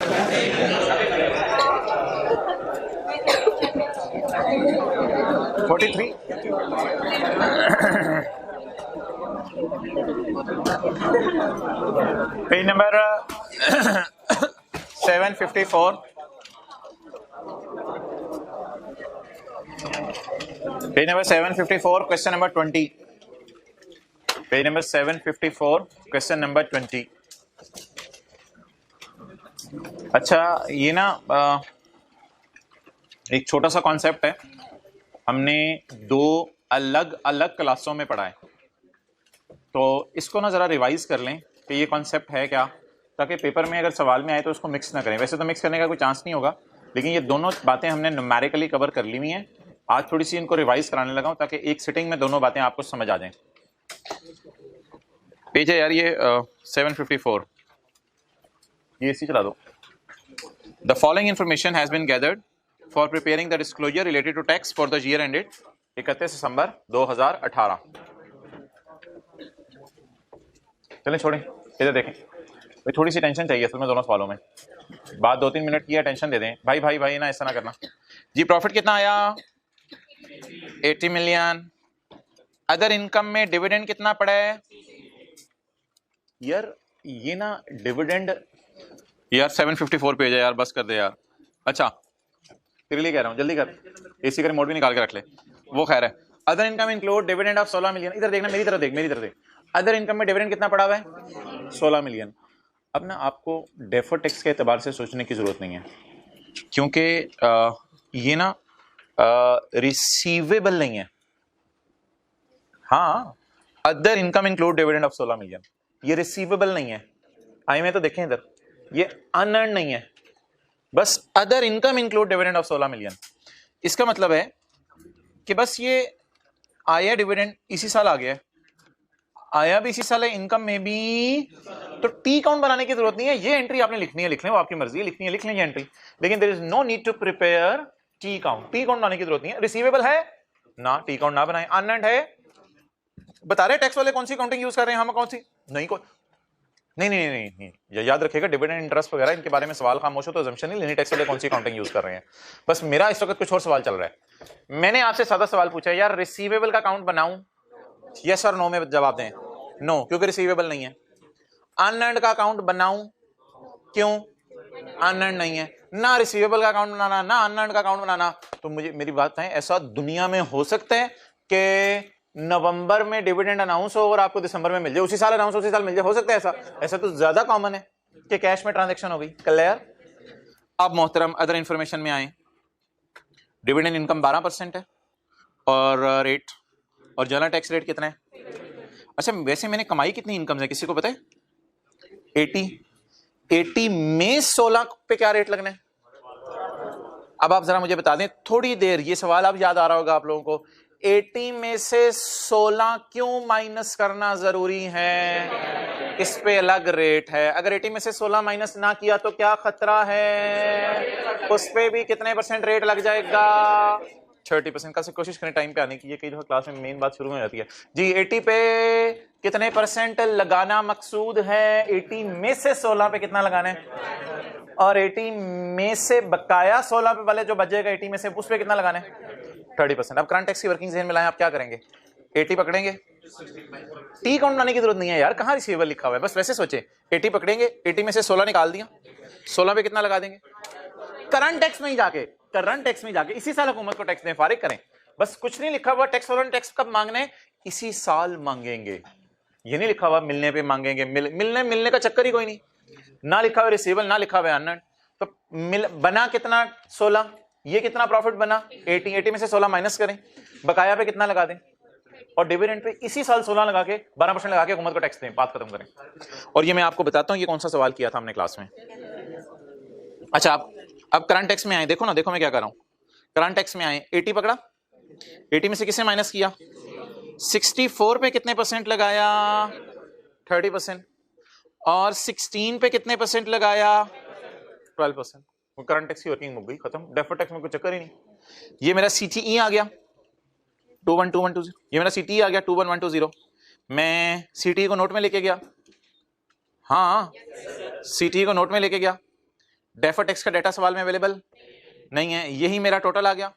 43 page number 754 page number 754 question number 20 page number 754 question number 20। अच्छा ये ना एक छोटा सा कॉन्सेप्ट है, हमने दो अलग अलग क्लासों में पढ़ा है, तो इसको ना जरा रिवाइज कर लें कि ये कॉन्सेप्ट है क्या, ताकि पेपर में अगर सवाल में आए तो उसको मिक्स ना करें। वैसे तो मिक्स करने का कोई चांस नहीं होगा, लेकिन ये दोनों बातें हमने न्यूमेरिकली कवर कर ली हुई हैं। आज थोड़ी सी इनको रिवाइज कराने लगा हूं ताकि एक सिटिंग में दोनों बातें आपको समझ आ जाएं। पेज है यार ये 754, ये इसी चला दो। The following information has been gathered for preparing the disclosure related to tax for the year ended 31 December 2018। चलें छोड़ें, इधर देखें भाई, थोड़ी सी टेंशन चाहिए असल में दोनों सवालों में। बात 2-3 मिनट की है, टेंशन दे दें भाई भाई भाई ना, ऐसा ना करना जी। प्रॉफिट कितना आया? 80 मिलियन। अदर इनकम में डिविडेंड कितना पड़ा है? यार ये ना डिविडेंड, यार 754 पेज है यार, बस कर दे यार। अच्छा तेरे लिए कह रहा हूँ, जल्दी कर, एसी का रिमोट भी निकाल के रख ले, वो खैर है। Other income include dividend of 16 million. इधर देखना, मेरी तरफ देख, मेरी तरफ देख। अदर इनकम में डिविडेंड कितना पड़ा हुआ है? 16 मिलियन। अब ना आपको डेफर टैक्स के एतबार से सोचने की जरूरत नहीं है, क्योंकि ये ना रिसीवेबल नहीं है। हाँ, other income include dividend of 16 million, ये रिसीवेबल नहीं है। आई में तो देखें इधर, ये अनअर्न नहीं है, बस other income include dividend of 16 million. इसका मतलब है कि बस ये आया डिविडेंड इसी साल आ गया है, आया भी इसी साल है, इनकम में भी, तो टी काउंट बनाने की जरूरत नहीं है। ये एंट्री आपने लिखनी है, लिख लें, वो आपकी मर्जी है, लिखनी है लिख लें ये एंट्री, लेकिन there is no need to prepare T account. T account बनाने की जरूरत नहीं है। रिसीवेबल है ना, टी काउंट ना बनाए। अनअर्न्ड है, बता रहे टैक्स वाले कौन सी काउंटिंग यूज कर रहे हैं, हम कौन सी नहीं को नहीं नहीं नहीं नहीं, ये याद रखिएगा, डिविडेंड इंटरेस्ट वगैरह इनके बारे में सवाल खामोश हो तो assumption नहीं लेनी, टैक्स वाले कौन सी काउंटिंग यूज कर रहे हैं। बस मेरा इस वक्त कुछ और सवाल चल रहा है। मैंने आपसे सादा सवाल पूछा है यार, रिसीवेबल का काउंट बनाऊं? यस और नो में जवाब दें। नो, क्योंकि रिसीवेबल नहीं है। अनअर्न्ड का अकाउंट बनाऊं? क्यों? अनअर्न्ड नहीं है। ना रिसीवेबल का अकाउंट बनाना, ना अनअर्न्ड का अकाउंट बनाना। तो मुझे मेरी बात है, ऐसा दुनिया में हो सकता है कि नवंबर में डिविडेंड अनाउंस हो और आपको दिसंबर में मिल जाए, उसी साल अनाउंस उसी साल मिल जाए? हो सकता है ऐसा? ऐसा तो ज्यादा कॉमन है कि कैश में ट्रांजैक्शन हो गई। क्लियर? अब मोहतरम अदर इंफॉर्मेशन में आए, डिविडेंड इनकम 12% है और रेट, और जनरल टैक्स रेट कितना है? अच्छा वैसे मैंने कमाई कितनी इनकम है किसी को पता है? 80 में 16 पे क्या रेट लगना है? अब आप जरा मुझे बता दें थोड़ी देर, ये सवाल अब याद आ रहा होगा आप लोगों को, 80 में से 16 क्यों माइनस करना जरूरी है? इस पे अलग रेट है। अगर 80 में से 16 माइनस ना किया तो क्या खतरा है? उस पे भी कितने % रेट लग जाएगा? 30%। का से कोशिश करें टाइम पे आने की, ये कई दफा क्लास में मेन बात शुरू हो जाती है जी। 80 पे कितने % लगाना मकसूद है? 80 में से 16 पे कितना लगाना है? और 80 में से बकाया 16 पे वाले जो बचेगा 80 में से, उस पे कितना लगाना है? 30%। अब करंट टैक्स की वर्किंग ज़हन में लाएं, आप क्या करेंगे? 80 पकड़ेंगे, टी काउंट बनाने की जरूरत नहीं है यार, कहां रिसीवेबल लिखा हुआ है, बस वैसे सोचे। 80 पकड़ेंगे, 80 में से 16 निकाल दिया, 16 पे कितना लगा देंगे? करंट टैक्स में ही जाके, करंट टैक्स में जाके इसी साल हुकूमत को टैक्स दें, फारिग करें, बस कुछ नहीं लिखा हुआ टैक्स वालों ने टैक्स कब मांगना है? इसी साल मांगेंगे। ये नहीं लिखा हुआ मिलने पे मांगेंगे, मिलने का चक्कर ही कोई नहीं। ना लिखा हुआ रिसीवेबल, ना लिखा हुआ अनअर्न्ड, तो बना कितना? 16। ये कितना प्रॉफिट बना? 80 में से 16 माइनस करें, बकाया पे कितना लगा दें, और डिविडेंड पे इसी साल 16 लगा के 12% लगा के हुकूमत को टैक्स दें, बात खत्म करें। और ये मैं आपको बताता हूं ये कौन सा सवाल किया था हमने क्लास में। अच्छा अब करंट टैक्स में आए, देखो ना, देखो मैं क्या कर रहा हूं। करंट टैक्स में आए, 80 पकड़ा, 80 में से किसने माइनस किया? 64 पे कितने % लगाया? 30%। और 16 पे कितने % लगाया? 12%। वो करंट टैक्स की वर्किंग हो गई, खत्म। डेफर्ड टैक्स में कोई चक्कर ही नहीं। ये मेरा सीटीई आ गया 212120, ये मेरा सीटीई आ गया 21120। मैं सीटीई को नोट में लेके गया, हाँ सीटीई को नोट में लेके गया, डेफर्ड टैक्स का डाटा सवाल में अवेलेबल नहीं है, यही मेरा टोटल आ गया।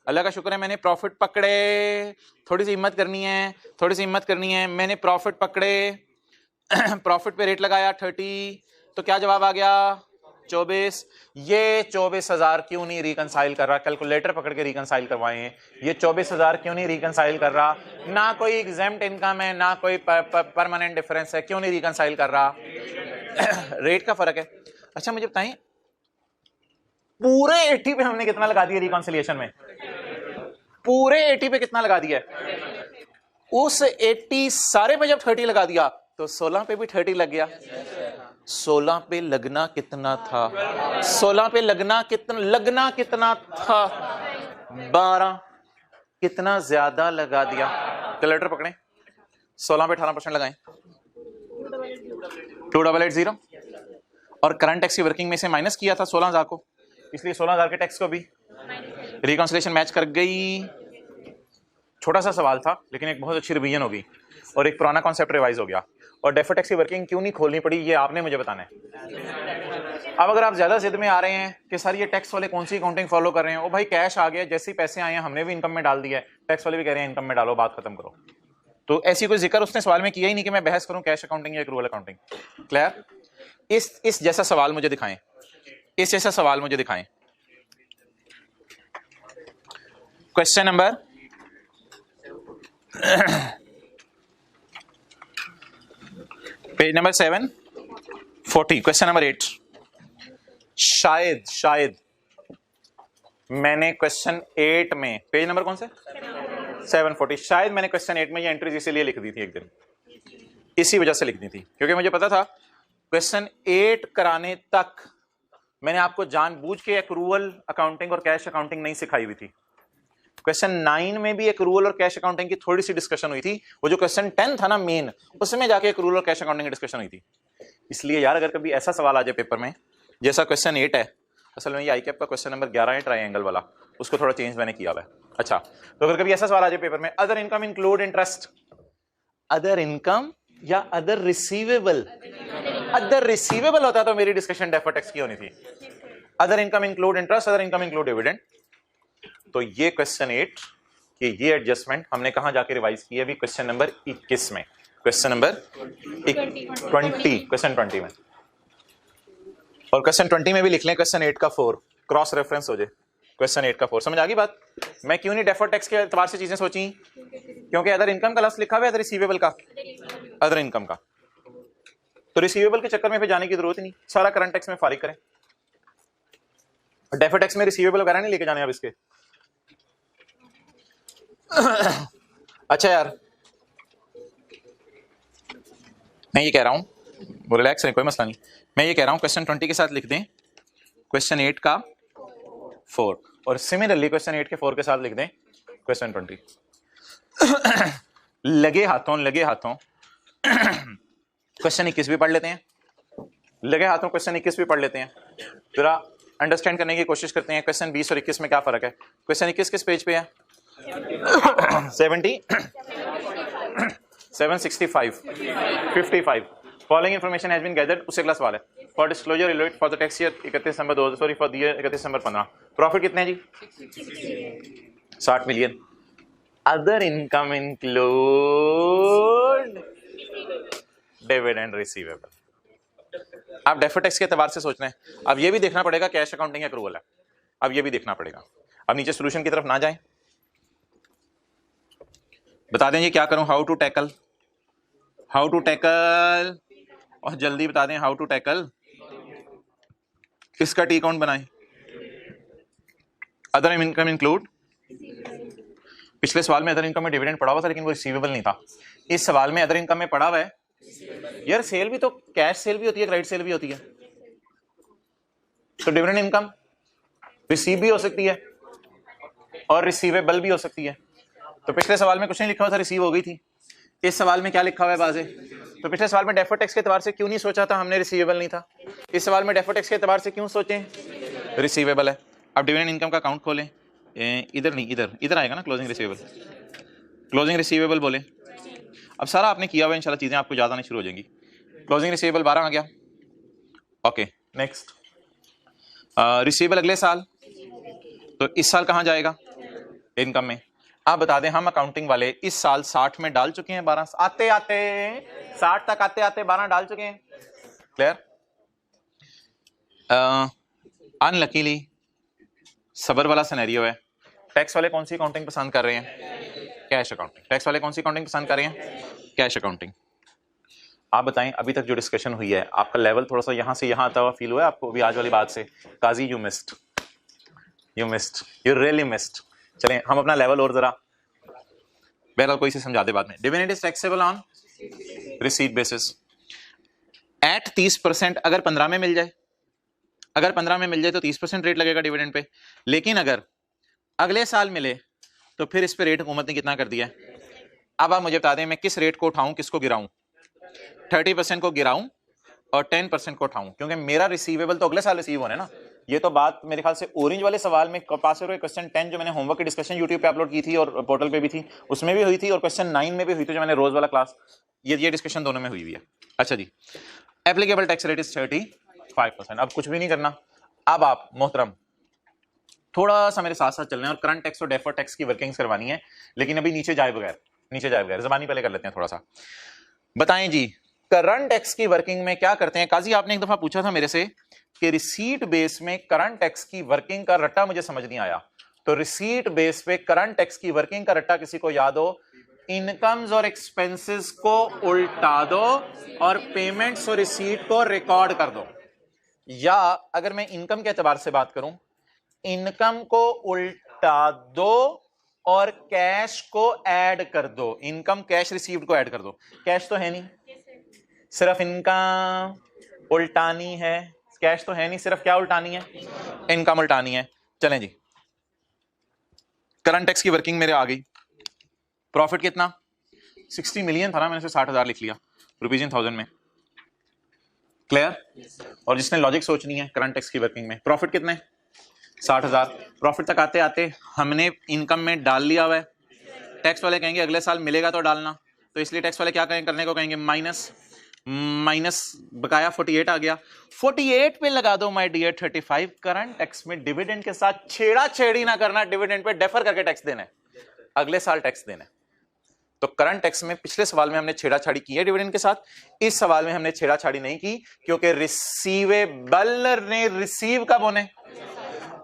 अल्लाह का शुक्र है मैंने प्रॉफिट पकड़े, थोड़ी सी हिम्मत करनी है, थोड़ी सी हिम्मत करनी है। मैंने प्रॉफिट पकड़े, प्रॉफिट पे रेट लगाया 30, तो क्या जवाब आ गया 24। ये 24,000 क्यों नहीं रिकंसाइल कर रहा? कैलकुलेटर पकड़ के रिकंसाइल करवाए हैं। ये 24,000 क्यों नहीं रिकंसाइल कर रहा? ना कोई एग्जेम्प्ट इनकम है, ना कोई परमानेंट डिफरेंस है, क्यों नहीं रिकंसाइल कर रहा? रेट का फर्क है। अच्छा मुझे बताएं, पूरे 80 पे हमने कितना लगा दिया रिकंसिलिएशन में? पूरे 80 पे कितना लगा दिया? उस 80 सारे पे जब 30 लगा दिया तो 16 पे भी 30 लग गया। 16 पे लगना कितना था? 16 पे लगना कितना था? 12। कितना ज्यादा लगा दिया? कैलकुलेटर पकड़े, 16 पे 18% लगाएं, 2880। और करंट टैक्स की वर्किंग में से माइनस किया था 16,000 को, इसलिए 16,000 के टैक्स को भी रिकंसिलिएशन मैच कर गई। छोटा सा सवाल था लेकिन एक बहुत अच्छी रिवीजन होगी और एक पुराना कॉन्सेप्ट रिवाइज हो गया। और डेफर्ड टैक्स की वर्किंग क्यों नहीं खोलनी पड़ी ये आपने मुझे बताना है। अब अगर आप ज्यादा जिद में आ रहे हैं कि सर ये टैक्स वाले कौन सी अकाउंटिंग फॉलो कर रहे हैं, ओ भाई कैश आ गया, जैसे ही पैसे आए हैं हमने भी इनकम में डाल दिया है, टैक्स वाले भी कह रहे हैं इनकम में डालो, बात खत्म करो। तो ऐसी कोई जिक्र उसने सवाल में किया ही नहीं कि मैं बहस करूं कैश अकाउंटिंग या एक्रूअल अकाउंटिंग। क्लियर? इस जैसा सवाल मुझे दिखाएं, इस जैसा सवाल मुझे दिखाएं। Question number page number 740, question number 8। शायद मैंने क्वेश्चन 8 में, पेज नंबर कौन से? 740। शायद मैंने क्वेश्चन 8 में ये एंट्रीज इसीलिए लिख दी थी एक दिन, इसी वजह से लिख दी थी क्योंकि मुझे पता था क्वेश्चन 8 कराने तक मैंने आपको जानबूझ के एक्रूअल अकाउंटिंग और कैश अकाउंटिंग नहीं सिखाई हुई थी। क्वेश्चन 9 में भी एक्रूअल और कैश अकाउंटिंग की थोड़ी सी डिस्कशन हुई थी, वो जो क्वेश्चन 10 था ना मेन, उसमें जाके एक्रूअल और कैश अकाउंटिंग की डिस्कशन हुई थी। इसलिए यार अगर कभी ऐसा सवाल आ जाए पेपर में जैसा क्वेश्चन 8 है, असल में ये आईकैप का क्वेश्चन नंबर 11 है ट्रायंगल वाला, उसको थोड़ा चेंज मैंने किया हुआ है। अच्छा, तो अगर कभी ऐसा सवाल आ जाए पेपर में, other income include interest, other income या अदर रिसीवेबल, अदर रिसीवेबल होता तो मेरी डिस्कशन डेफर्ड टैक्स की होनी थी। Other income include interest, other income include dividend. तो ये क्वेश्चन 8 कि ये एडजस्टमेंट हमने कहां जाके रिवाइज की है? अभी क्वेश्चन नंबर 21 में, क्वेश्चन नंबर 20, क्वेश्चन 20 में। और क्वेश्चन 20 में भी लिख लें क्वेश्चन 8 का 4, क्रॉस रेफरेंस हो जाए क्वेश्चन 8 का 4। समझ आ गई बात? मैं क्यों नहीं डेफर्ड टैक्स के एतबार से चीजें सोची? क्योंकि अदर इनकम का लफ्ज लिखा हुआ है, अदर रिसीवेबल का, अदर इनकम का, तो रिसीवेबल के चक्कर में फिर जाने की जरूरत ही नहीं, सारा करंट टैक्स में फारिग करें। डेफर्ड टैक्स में रिसीवेबल वगैरह नहीं लेके जाने अब इसके। अच्छा यार मैं ये कह रहा हूं, वो रिलैक्स है, कोई मसला नहीं। मैं ये कह रहा हूं क्वेश्चन 20 के साथ लिख दें क्वेश्चन 8 का 4, और सिमिलरली क्वेश्चन 8 के 4 के साथ लिख दें क्वेश्चन 20। लगे हाथों क्वेश्चन 21 भी पढ़ लेते हैं, लगे हाथों क्वेश्चन 21 भी पढ़ लेते हैं, जरा अंडरस्टैंड करने की कोशिश करते हैं क्वेश्चन 20 और 21 में क्या फर्क है। क्वेश्चन 21 किस पेज पे है? 765 55। Following information has been gathered, उससे अगला सवाल है। For disclosure related for the tax year 31 December 2000, sorry for the year 31 December 15, profit कितने हैं जी? 60 million. Other income include dividend receivable. आप डेफर्ड टैक्स के एतबार से सोच रहे हैं, अब ये भी देखना पड़ेगा कैश अकाउंटिंग या एक्रूअल है, अब ये भी देखना पड़ेगा। अब नीचे सॉल्यूशन की तरफ ना जाएं, बता दें ये क्या करूं, हाउ टू टैकल, और जल्दी बता दें हाउ टू टैकल। किसका टी अकाउंट बनाएं? अदर इनकम इंक्लूड, पिछले सवाल में अदर इनकम में डिविडेंड पड़ा हुआ था लेकिन वो रिसीवेबल नहीं था, इस सवाल में अदर इनकम में पड़ा हुआ है। यार सेल भी तो कैश सेल भी होती है, क्रेडिट सेल भी होती है, तो डिविडेंड इनकम रिसीव भी हो सकती है और रिसीवेबल भी हो सकती है। तो पिछले सवाल में कुछ नहीं लिखा हुआ था, रिसीव हो गई थी। इस सवाल में क्या लिखा हुआ है बाजे? तो पिछले सवाल में डेफर्ड टैक्स के एतबार से क्यों नहीं सोचा था हमने, रिसीवेबल नहीं था। इस सवाल में डेफर्ड टैक्स के एतबार से क्यों सोचें, रिसीवेबल है। अब डिविडेंड इनकम का अकाउंट खोलें, इधर नहीं, इधर आएगा ना क्लोजिंग रिसीवेबल, क्लोजिंग रिसीवेबल बोले। अब सारा आपने किया हुआ, इंशाल्लाह चीजें आपको याद आनी शुरू हो जाएंगी। क्लोजिंग रिसीवेबल 12 आ गया, ओके नेक्स्ट। रिसीवेबल अगले साल, तो इस साल कहां जाएगा? इनकम में। आप बता दें, हम अकाउंटिंग वाले इस साल 60 में डाल चुके हैं 12, आते आते 60 तक आते आते 12 डाल चुके हैं। क्लियर? अनलकीली सबर वाला सिनेरियो है। टैक्स वाले कौन सी अकाउंटिंग पसंद कर रहे हैं? Cash accounting. टैक्स वाले कौन सी अकाउंटिंग पसंद कर रहे हैं? Cash accounting. आप बताएं, अभी तक जो डिस्कशन हुई है, आपका लेवल थोड़ा सा यहां से यहां आता हुआ फील हुआ है आपको अभी आज वाली बात से? काजी you missed, you really missed. चलें हम अपना लेवल और जरा बहरहाल कोई से समझा दे बाद में। Dividend is taxable on receipt basis at 30%। अगर 15 में मिल जाए, अगर 15 में मिल जाए तो 30% रेट लगेगा डिविडेंड पे। लेकिन अगर अगले साल मिले तो फिर इस पे रेट हुकूमत ने कितना कर दिया है? अब आप मुझे बता दें, मैं किस रेट को उठाऊं, किसको गिराऊं? 30% को गिराऊं और 10% को उठाऊं, क्योंकि मेरा रिसीवेबल तो अगले साल रिसीव होना है ना। ये तो बात मेरे ख्याल से ऑरेंज वाले सवाल में पास हुए क्वेश्चन 10 जो मैंने होमवर्क की डिस्कशन यूट्यूब पे अपलोड की थी और पोर्टल पे भी थी, उसमें भी हुई थी, और क्वेश्चन 9 में भी हुई थी जो मैंने रोज वाला क्लास, ये डिस्कशन दोनों में हुई हुई है। अच्छा जी, एप्लीकेबल टैक्स रेट इज 35%। अब कुछ भी नहीं करना, अब आप मोहतरम थोड़ा सा मेरे साथ साथ चलना है और करंट टैक्स और डेफर्ड टैक्स की वर्किंग्स करवानी है, लेकिन अभी नीचे जाए बगैर जबानी पहले कर लेते हैं थोड़ा सा। बताएं जी, करंट टैक्स की वर्किंग में क्या करते हैं? काजी आपने एक दफा पूछा था मेरे से कि रिसीट बेस में करंट टैक्स की वर्किंग का रट्टा मुझे समझ नहीं आया, तो रिसीट बेस पे करंट टैक्स की वर्किंग का रट्टा किसी को याद हो? इनकम्स और एक्सपेंसेस को उल्टा दो और पेमेंट्स और रिसीट को रिकॉर्ड कर दो। या अगर मैं इनकम के एतबार से बात करूं, इनकम को उल्टा दो और कैश को ऐड कर दो। इनकम कैश रिसीव्ड को ऐड कर दो। कैश तो है नहीं, सिर्फ इनकम उल्टानी है। कैश तो है नहीं, सिर्फ क्या उल्टानी है? इनकम उल्टानी है। चलें जी, करंट टैक्स की वर्किंग मेरे आ गई। प्रॉफिट कितना? 60 मिलियन था ना, मैंने 60,000 लिख लिया रुपीज इन 1000 में। क्लियर? और जिसने लॉजिक सोचनी है करंट टैक्स की वर्किंग में, प्रॉफिट कितने? 60,000। प्रॉफिट तक आते आते हमने इनकम में डाल लिया हुआ है। टैक्स वाले कहेंगे अगले साल मिलेगा तो डालना, तो इसलिए टैक्स वाले क्या करने को कहेंगे? माइनस बकाया 48 आ गया। 48 पे लगा दो माय डियर 35। करंट टैक्स में डिविडेंड के साथ छेड़ा-छेड़ी ना करना, डिविडेंड पे डेफर करके टैक्स देना है, अगले साल टैक्स देना है। तो करंट टैक्स में पिछले सवाल में हमने छेड़ाछाड़ी की है डिविडेंड के साथ, इस सवाल में हमने छेड़ाछाड़ी नहीं की, क्योंकि रिसीवेबल ने रिसीव कब होने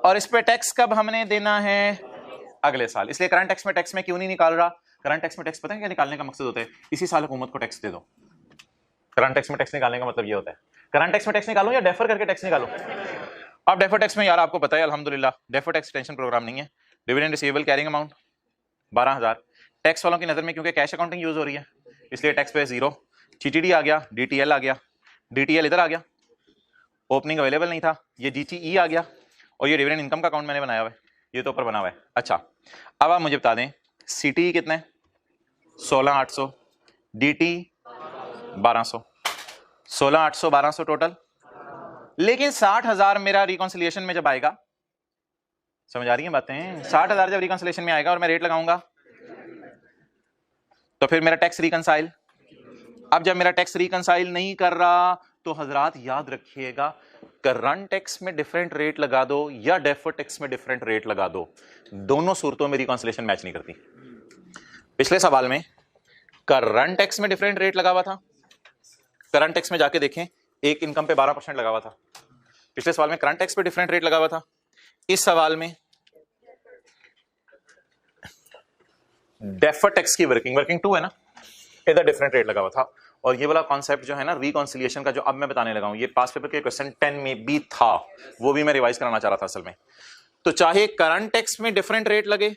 और इस पे टैक्स कब हमने देना है? अगले साल। इसलिए करंट टैक्स में क्यों नहीं निकाल रहा? करंट टैक्स में टैक्स पता है क्या निकालने का मकसद होता है? इसी साल हुकूमत को टैक्स दे दो। करंट टैक्स में टैक्स निकालने का मतलब ये होता है। करंट टैक्स में टैक्स निकालो या डेफर करके टैक्स निकालो? अब डेफर टैक्स में यार आपको पता है अल्हम्दुलिल्लाह डेफर टैक्स टेंशन प्रोग्राम नहीं है। Dividend receivable carrying amount 12,000। Tax वालों की नजर में क्योंकि कैश अकाउंटिंग यूज हो रही है, इसलिए टैक्स पे 0। जीटीडी आ गया, डीटीएल आ गया, डीटीएल इधर आ गया, ओपनिंग अवेलेबल नहीं था, ये जीटीई आ गया, और ये डिविडेंड इनकम का अकाउंट मैंने बनाया हुआ है, ये तो ऊपर बना हुआ है। अच्छा, अब आप मुझे बता दें सीटी कितने? 16,800, डीटी 1200, 16,800 1200 टोटल। लेकिन 60,000 मेरा रिकॉन्सिलिएशन में जब आएगा, समझ आ रही है बातें? 60,000 जब रिकॉन्सिलिएशन में आएगा और मैं रेट लगाऊंगा तो फिर मेरा टैक्स रिकंसाइल। अब जब मेरा टैक्स रिकंसाइल नहीं कर रहा तो हजरात याद रखिएगा, करंट टैक्स में डिफरेंट रेट लगा दो या डेफर्ड टैक्स में डिफरेंट रेट लगा दो, दोनों सूरतों में रिकंसिलिएशन मैच नहीं करती। पिछले सवाल में करंट टैक्स में डिफरेंट रेट लगा हुआ था, करंट टैक्स में जाके देखें एक इनकम पे 12% लगा हुआ था। पिछले सवाल में करंट टैक्स पे डिफरेंट रेट लगा हुआ था, इस सवाल में डेफर्ड टैक्स की वर्किंग 2 है ना, इधर डिफरेंट रेट लगा हुआ था। और ये वाला कॉन्सेप्ट जो है ना रिकॉन्सिलिएशन का, जो अब मैं बताने लगा हूं, ये पास पेपर के क्वेश्चन 10 में भी था, वो भी मैं रिवाइज कराना चाह रहा था असल में। तो चाहे करंट टैक्स में डिफरेंट रेट लगे,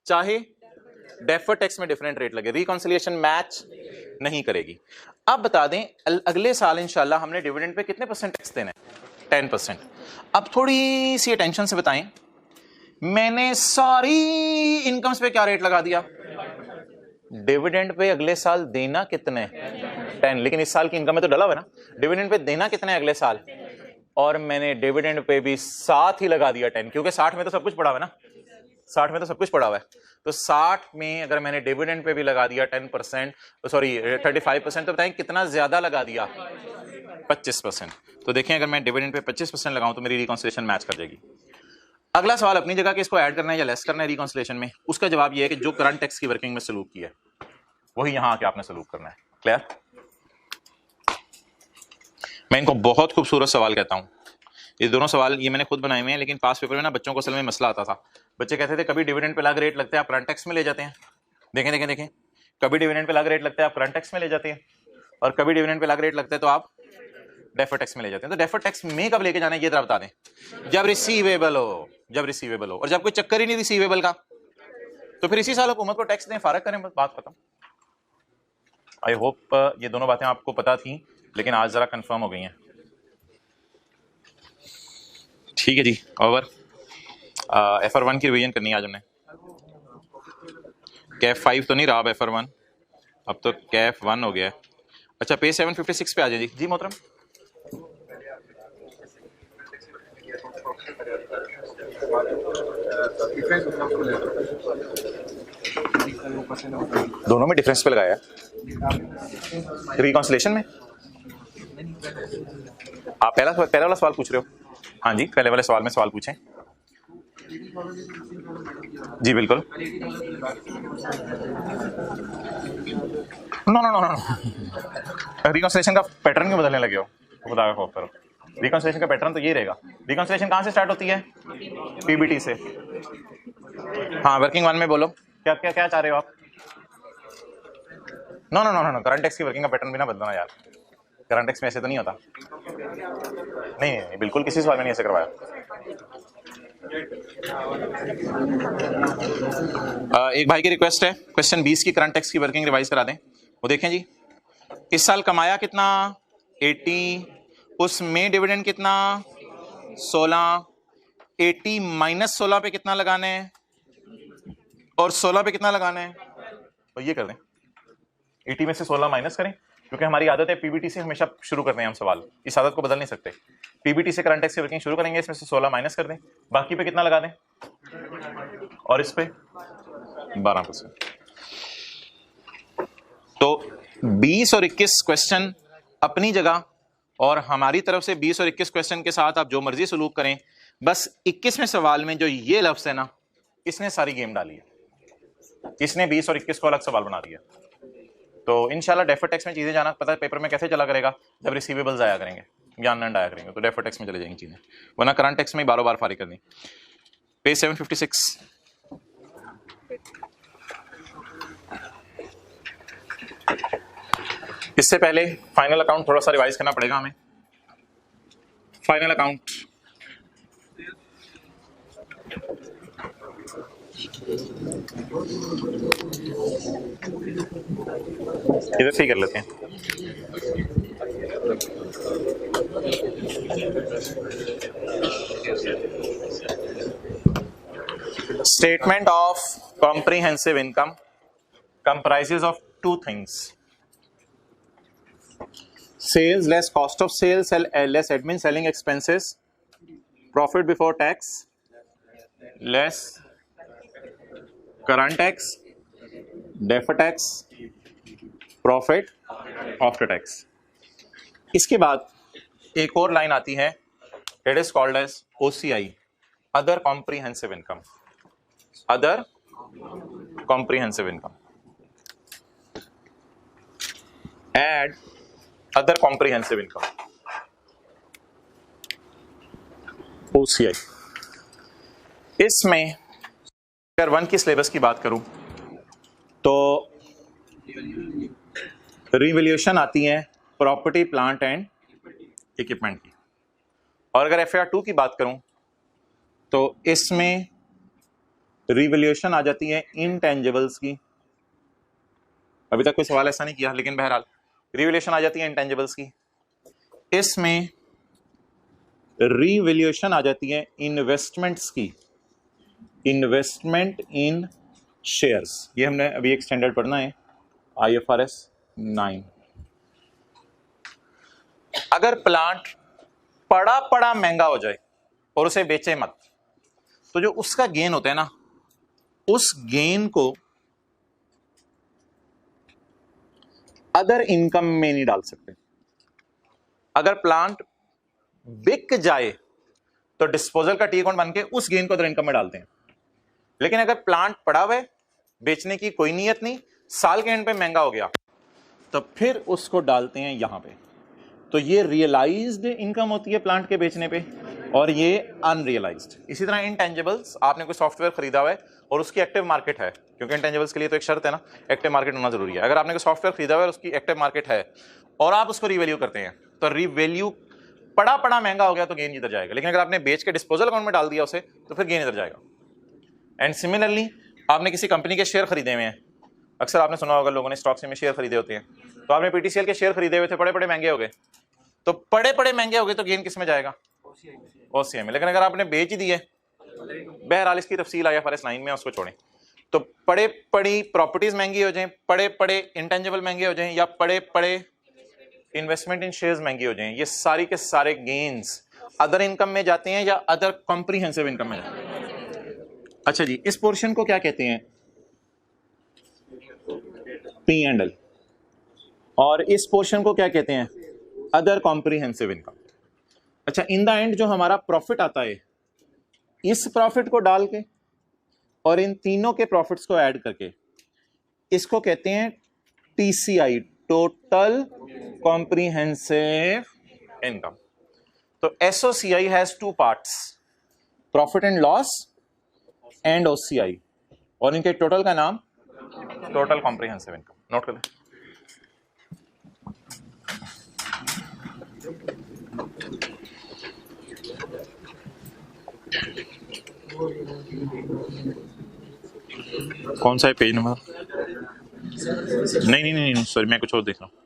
चाहे डेफर्ड टैक्स में डिफरेंट रेट लगे, रिकॉन्सिलिएशन मैच नहीं करेगी। अब बता दें अगले साल इंशाल्लाह हमने डिविडेंड पे कितने % टैक्स देना है? 10%। अब थोड़ी सी अटेंशन से बताएं, मैंने सारी इनकम्स पे क्या रेट लगा दिया? डिविडेंड पे अगले साल देना कितने? 10। लेकिन इस साल की इनकम में तो डला हुआ है ना, डिविडेंड पे देना कितने अगले साल? और मैंने डिविडेंड पे भी साथ ही लगा दिया 10, क्योंकि 60 में तो सब कुछ पड़ा हुआ है ना, 60 में तो सब कुछ पड़ा हुआ है। तो 60 में अगर मैंने डिविडेंड पे भी लगा दिया 10%, सॉरी 35%, तो बताएं कितना ज्यादा लगा दिया, 25%। तो देखें अगर मैं डिविडेंड पे 25% लगाऊं तो मेरी रिकॉन्सिलेशन मैच कर जाएगी। अगला सवाल अपनी जगह कि इसको ऐड करना है या लेस करना है रिकॉन्सिलेशन में, उसका जवाब यह है कि जो करंट टैक्स की वर्किंग में सलूक किया है वही यहां आके आपने सलूक करना है। क्लियर? मैं इनको बहुत खूबसूरत सवाल कहता हूं। ये दोनों सवाल ये मैंने खुद बनाए हुए हैं, लेकिन पास पेपर में ना बच्चों को असल में मसला आता था। बच्चे कहते थे कभी डिविडेंड पे अलग रेट लगता है आप करंट टैक्स में ले जाते हैं, देखें देखें देखें, कभी डिविडेंड पे अलग रेट लगता है आप करंट टैक्स में ले जाते हैं, और कभी डिविडेंड पे अलग रेट लगता है तो आप डेफर्ड टैक्स में ले जाते हैं। तो डेफर्ड टैक्स में कब लेके जाना है ये जरा बता दें। जब रिसीवेबल हो, जब रिसीवेबल हो, और जब कोई चक्कर ही नहीं रिसीवेबल का तो फिर इसी साल हुकूमत को टैक्स दें, फारग करें, बस बात खत्म। आई होप ये दोनों बातें आपको पता थी, लेकिन आज जरा कंफर्म हो गई हैं। ठीक है जी, ओवर। FR1 की रिवीजन करनी है आज हमने। कैफ 5 तो नहीं रहा अब FR1, अब तो कैफ 1 हो गया है। अच्छा पेज 756 पे आ जाए जी मोहतरम। दोनों में डिफरेंस पे लगाया रिकॉन्सिलेशन में। आप पहला वाला सवाल पूछ रहे हो? हाँ जी, पहले वाले सवाल में सवाल पूछें जी। बिल्कुल। No no no no, reconciliation का पैटर्न क्यों बदलने लगे हो? खुदा का खौफ करो। रिकॉन्सिलेशन का पैटर्न तो ये रहेगा। रिकॉन्सिलेशन कहाँ से स्टार्ट होती है? पीबीटी से। हाँ वर्किंग 1 में बोलो क्या क्या क्या चाह रहे हो आप? No no no no, current tax की वर्किंग का पैटर्न भी ना बदलना यार। करंट टैक्स में ऐसे तो नहीं होता। नहीं बिल्कुल किसी सवाल में नहीं ऐसे करवाया। एक भाई की रिक्वेस्ट है क्वेश्चन 20 की करंट टैक्स की वर्किंग रिवाइज करा दें। वो देखें जी, इस साल कमाया कितना 80, उसमें डिविडेंड कितना 16, 80 माइनस 16 पे कितना लगाना है और 16 पे कितना लगाना है, तो ये कर दें। 80 में से 16 माइनस करें, क्योंकि हमारी आदत है पीबीटी से हमेशा शुरू करते हैं हम सवाल, इस आदत को बदल नहीं सकते। पीबीटी से करंट टैक्स की वर्किंग शुरू करेंगे, इसमें से 16 माइनस कर दें, बाकी पे कितना लगा दें और इस पे 12%। तो 20 और 21 क्वेश्चन अपनी जगह, और हमारी तरफ से 20 और 21 क्वेश्चन के साथ आप जो मर्जी सलूक करें, बस 21वें सवाल में जो ये लफ्ज है ना, इसने सारी गेम डाली है। इसने 20 और 21 को अलग सवाल बना दिया। तो इंशाल्लाह डेफर्ड टैक्स में चीजें जाना पता है पेपर में कैसे चला करेगा, जब रिसीवेबल्स आया करेंगे या अनअर्न्ड आया करेंगे तो डेफर्ड टैक्स में चले जाएंगी चीजें, वरना करंट टैक्स में बार बार फारिग करनी। पेज 756। इससे पहले फाइनल अकाउंट थोड़ा सा रिवाइज करना पड़ेगा हमें। फाइनल अकाउंट इधर से ही कर लेते हैं। Statement of comprehensive income comprises of two things: sales less cost of sales, less admin selling expenses, profit before tax less current tax, deferred tax, profit after tax। इसके बाद एक और लाइन आती है, it is called as OCI, other comprehensive income, other comprehensive income। add other comprehensive income, OCI। इसमें अगर 1 की syllabus की बात करूं तो रिवैल्यूएशन आती है प्रॉपर्टी प्लांट एंड इक्विपमेंट की, और अगर FAR2 की बात करूं तो इसमें रिवैल्यूएशन आ जाती है इंटेंजिबल्स की। अभी तक कोई सवाल ऐसा नहीं किया, लेकिन बहरहाल रिवैल्यूएशन आ जाती है इंटेंजिबल्स की। इसमें रिवैल्यूएशन आ जाती है इन्वेस्टमेंट्स की, इन्वेस्टमेंट इन शेयर्स। ये हमने अभी एक स्टैंडर्ड पढ़ना है IFRS 9। अगर प्लांट पड़ा महंगा हो जाए और उसे बेचे मत, तो जो उसका गेन होता है ना, उस गेन को अदर इनकम में नहीं डाल सकते। अगर प्लांट बिक जाए तो डिस्पोजल का टी अकाउंट बन के उस गेन को अदर इनकम में डालते हैं। लेकिन अगर प्लांट पड़ा हुआ है, बेचने की कोई नीयत नहीं, साल के एंड पे महंगा हो गया, तो फिर उसको डालते हैं यहां पे। तो ये रियलाइज्ड इनकम होती है प्लांट के बेचने पे, और ये अनरियलाइज्ड। इसी तरह इंटेंजिबल्स, आपने कोई सॉफ्टवेयर खरीदा हुआ है और उसकी एक्टिव मार्केट है, क्योंकि इंटेंजिबल्स के लिए तो एक शर्त है ना, एक्टिव मार्केट होना जरूरी है। अगर आपने कोई सॉफ्टवेयर खरीदा हुआ है और उसकी एक्टिव मार्केट है और आप उसको रिवैल्यू करते हैं, तो रिवैल्यू पड़ा महंगा हो गया तो गेन इधर जाएगा। लेकिन अगर आपने बेच के डिस्पोजल अकाउंट में डाल दिया उसे, तो फिर गेन इधर जाएगा। एंड सिमिलरली आपने किसी कंपनी के शेयर खरीदे हुए हैं, अक्सर आपने सुना होगा लोगों ने स्टॉक्स में शेयर खरीदे होते हैं, तो आपने पीटीसीएल के शेयर खरीदे हुए थे, बड़े महंगे हो गए, तो बड़े महंगे हो गए तो गेन किस में जाएगा? ओसीआई में। लेकिन अगर आपने बेच दिए, बहरहाल इसकी तफसील आई एफआरएस 9 में, उसको छोड़ें, तो पड़ी प्रॉपर्टीज महंगी हो जाएं, पड़े इंटेंजिबल महंगे हो जाएं, या पड़े इन्वेस्टमेंट इन शेयर्स महंगी हो जाएं, ये सारी के सारे गेन्स अदर इनकम में जाते हैं या अदर कॉम्प्रिहेंसिव इनकम में जाते हैं। अच्छा जी, इस पोर्शन को क्या कहते हैं? P and L. और इस पोर्शन को क्या कहते हैं? Other comprehensive income. अच्छा, इन द एंड जो हमारा प्रॉफिट आता है, इस प्रॉफिट को डाल के और इन तीनों के प्रॉफिट्स को ऐड करके, इसको कहते हैं टीसीआई, टोटल कॉम्प्रिहेंसिव इनकम। तो SOCI has two parts, profit and loss and OCI, और इनके टोटल का नाम टोटल कॉम्प्रिहेंसिव इनकम। नोट कर लें। कौन सा है पेज नंबर? नहीं सॉरी, मैं कुछ और देख रहा हूं।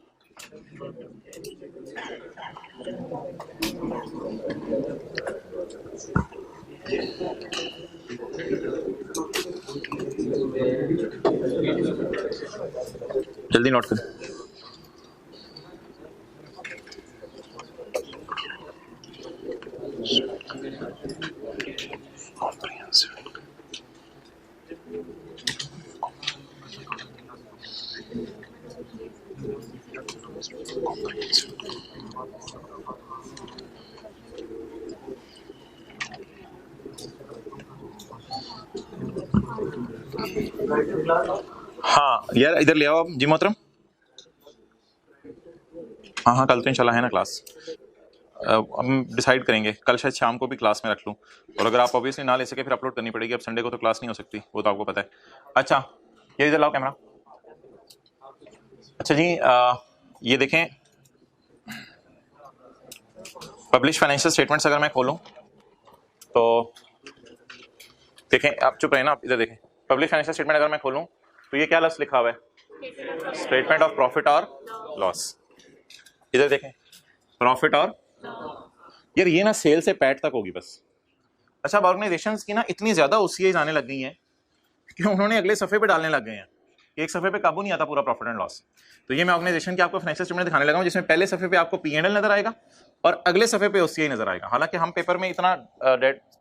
जल्दी नोट करें। हाँ यार, इधर ले आओ आप जी मोहतरम। हाँ कल तो इंशाल्लाह है ना क्लास, हम डिसाइड करेंगे। कल शायद शाम को भी क्लास में रख लूँ, और अगर आप ऑब्वियसली ना ले सके फिर अपलोड करनी पड़ेगी। अब संडे को तो क्लास नहीं हो सकती, वो तो आपको पता है। अच्छा, ये इधर लाओ कैमरा। अच्छा जी, ये देखें, पब्लिश फाइनेंशियल स्टेटमेंट्स अगर मैं खोलूँ तो देखें, आप चुप रहे ना, आप इधर देखें। पब्लिश फाइनेंशियल स्टेटमेंट अगर मैं खोलूँ तो ये क्या लफ्ज़ लिखा हुआ है? स्टेटमेंट ऑफ प्रॉफिट और लॉस। इधर देखें, प्रॉफिट और, यार ये ना सेल से पैट तक होगी बस। अच्छा, अब ऑर्गेनाइजेशंस की ना इतनी ज्यादा ओसीआईज आने लग गई हैं कि उन्होंने अगले सफे पे डालने लग गए हैं। एक सफे पे काबू नहीं आता पूरा प्रॉफिट एंड लॉस। तो ये मैं ऑर्गेनाइजेशन के आपको फाइनेंशियल स्टेटमेंट दिखाने लगा हूं, जिसमें पहले सफे पे आपको पी&एल नजर आएगा और अगले सफे पे ओसीआई नजर आएगा। हालांकि हम पेपर में इतना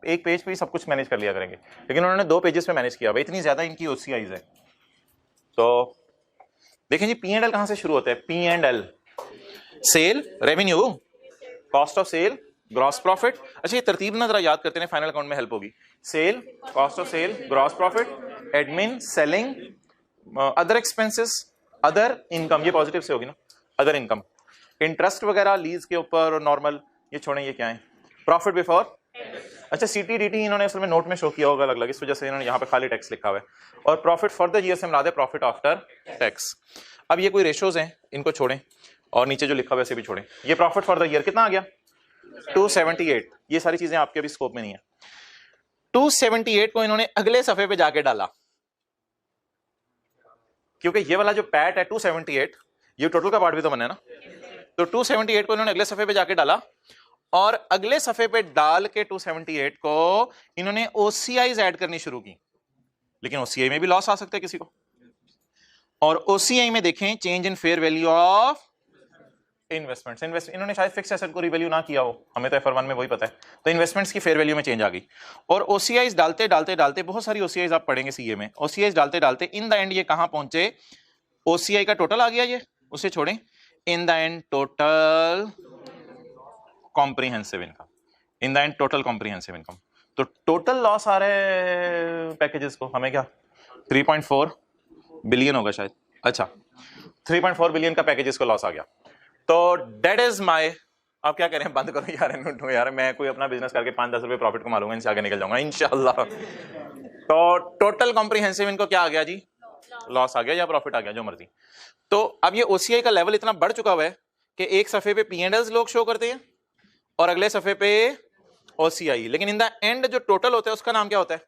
एक पेज पे ही सब कुछ मैनेज कर लिया करेंगे, लेकिन उन्होंने 2 पेजेस पे मैनेज किया भाई, इतनी ज्यादा इनकी ओसीआईज है। तो देखें जी, पी&एल कहां से शुरू होता है? P and L, sale, revenue, cost of sale, gross profit. अच्छा, ये तरतीब ना जरा याद करते हैं, फाइनल अकाउंट में हेल्प होगी। Sale, cost of sale, gross profit, admin, selling, other expenses, other income, ये पॉजिटिव से होगी ना, अदर इनकम। इंटरेस्ट वगैरह लीज के ऊपर और नॉर्मल, ये छोड़ें, ये क्या है? Profit before. अच्छा, सीटीडीटी इन्होंने असल में नोट में शो किया होगा अलग अलग, इस वजह से इन्होंने यहाँ पे खाली टैक्स लिखा हुआ है। और प्रॉफिट फॉर द ईयर से मिला दे प्रॉफिट आफ्टर टैक्स। अब ये कोई रेशोज हैं, इनको छोड़ें, और नीचे जो लिखा हुआ है इसे भी छोड़ें। ये प्रॉफिट फॉर द ईयर कितना आ गया? 278। ये सारी चीजें आपके अभी स्कोप में नहीं है। 278 को इन्होंने अगले सफे पे जाके डाला, क्योंकि ये वाला जो पैट है 278, ये टोटल का पार्ट भी तो बना है ना। तो 278 को इन्होंने अगले सफे पे जाके डाला, और अगले सफे पे डाल के 278 को इन्होंने ओसीआईज ऐड करनी शुरू की। लेकिन ओसीआई में भी लॉस आ सकता है किसी को, और ओसीआई में देखें, change in fair value of investments इन्होंने शायद फिक्स एसेट को रिवैल्यू ना किया हो, हमें तो FR1 में वही पता है, तो इन्वेस्टमेंट्स की फेयर वैल्यू में चेंज आ गई। और OCIs डालते डालते डालते, बहुत सारी OCIs आप पढ़ेंगे CA में, OCIs डालते डालते इन द एंड ये कहां पहुंचे, OCI का टोटल आ गया, ये उसे छोड़ें, in the end total comprehensive income, in the end total comprehensive income. तो टोटल लॉस आ रहा है पैकेजेस को, हमें क्या 3.4 बिलियन होगा शायद, अच्छा 3.4 बिलियन का पैकेजेस को लॉस आ गया। तो दैट इज माय, आप क्या कह रहे हैं, बंद करो यार इन्होंने यार, मैं कोई अपना बिजनेस करके 5-10 रुपए प्रॉफिट कमा लूंगा, इनसे आगे निकल जाऊंगा इंशाल्लाह। तो टोटल कॉम्प्रिहेंसिव इनको क्या आ गया जी, लॉस आ गया या प्रॉफिट आ गया, जो मर्जी। तो अब ये OCI का लेवल इतना बढ़ चुका हुआ है कि एक सफे पे P&Ls लोग शो करते हैं और अगले सफे पे OCI, लेकिन इन द एंड जो टोटल होता है उसका नाम क्या होता है।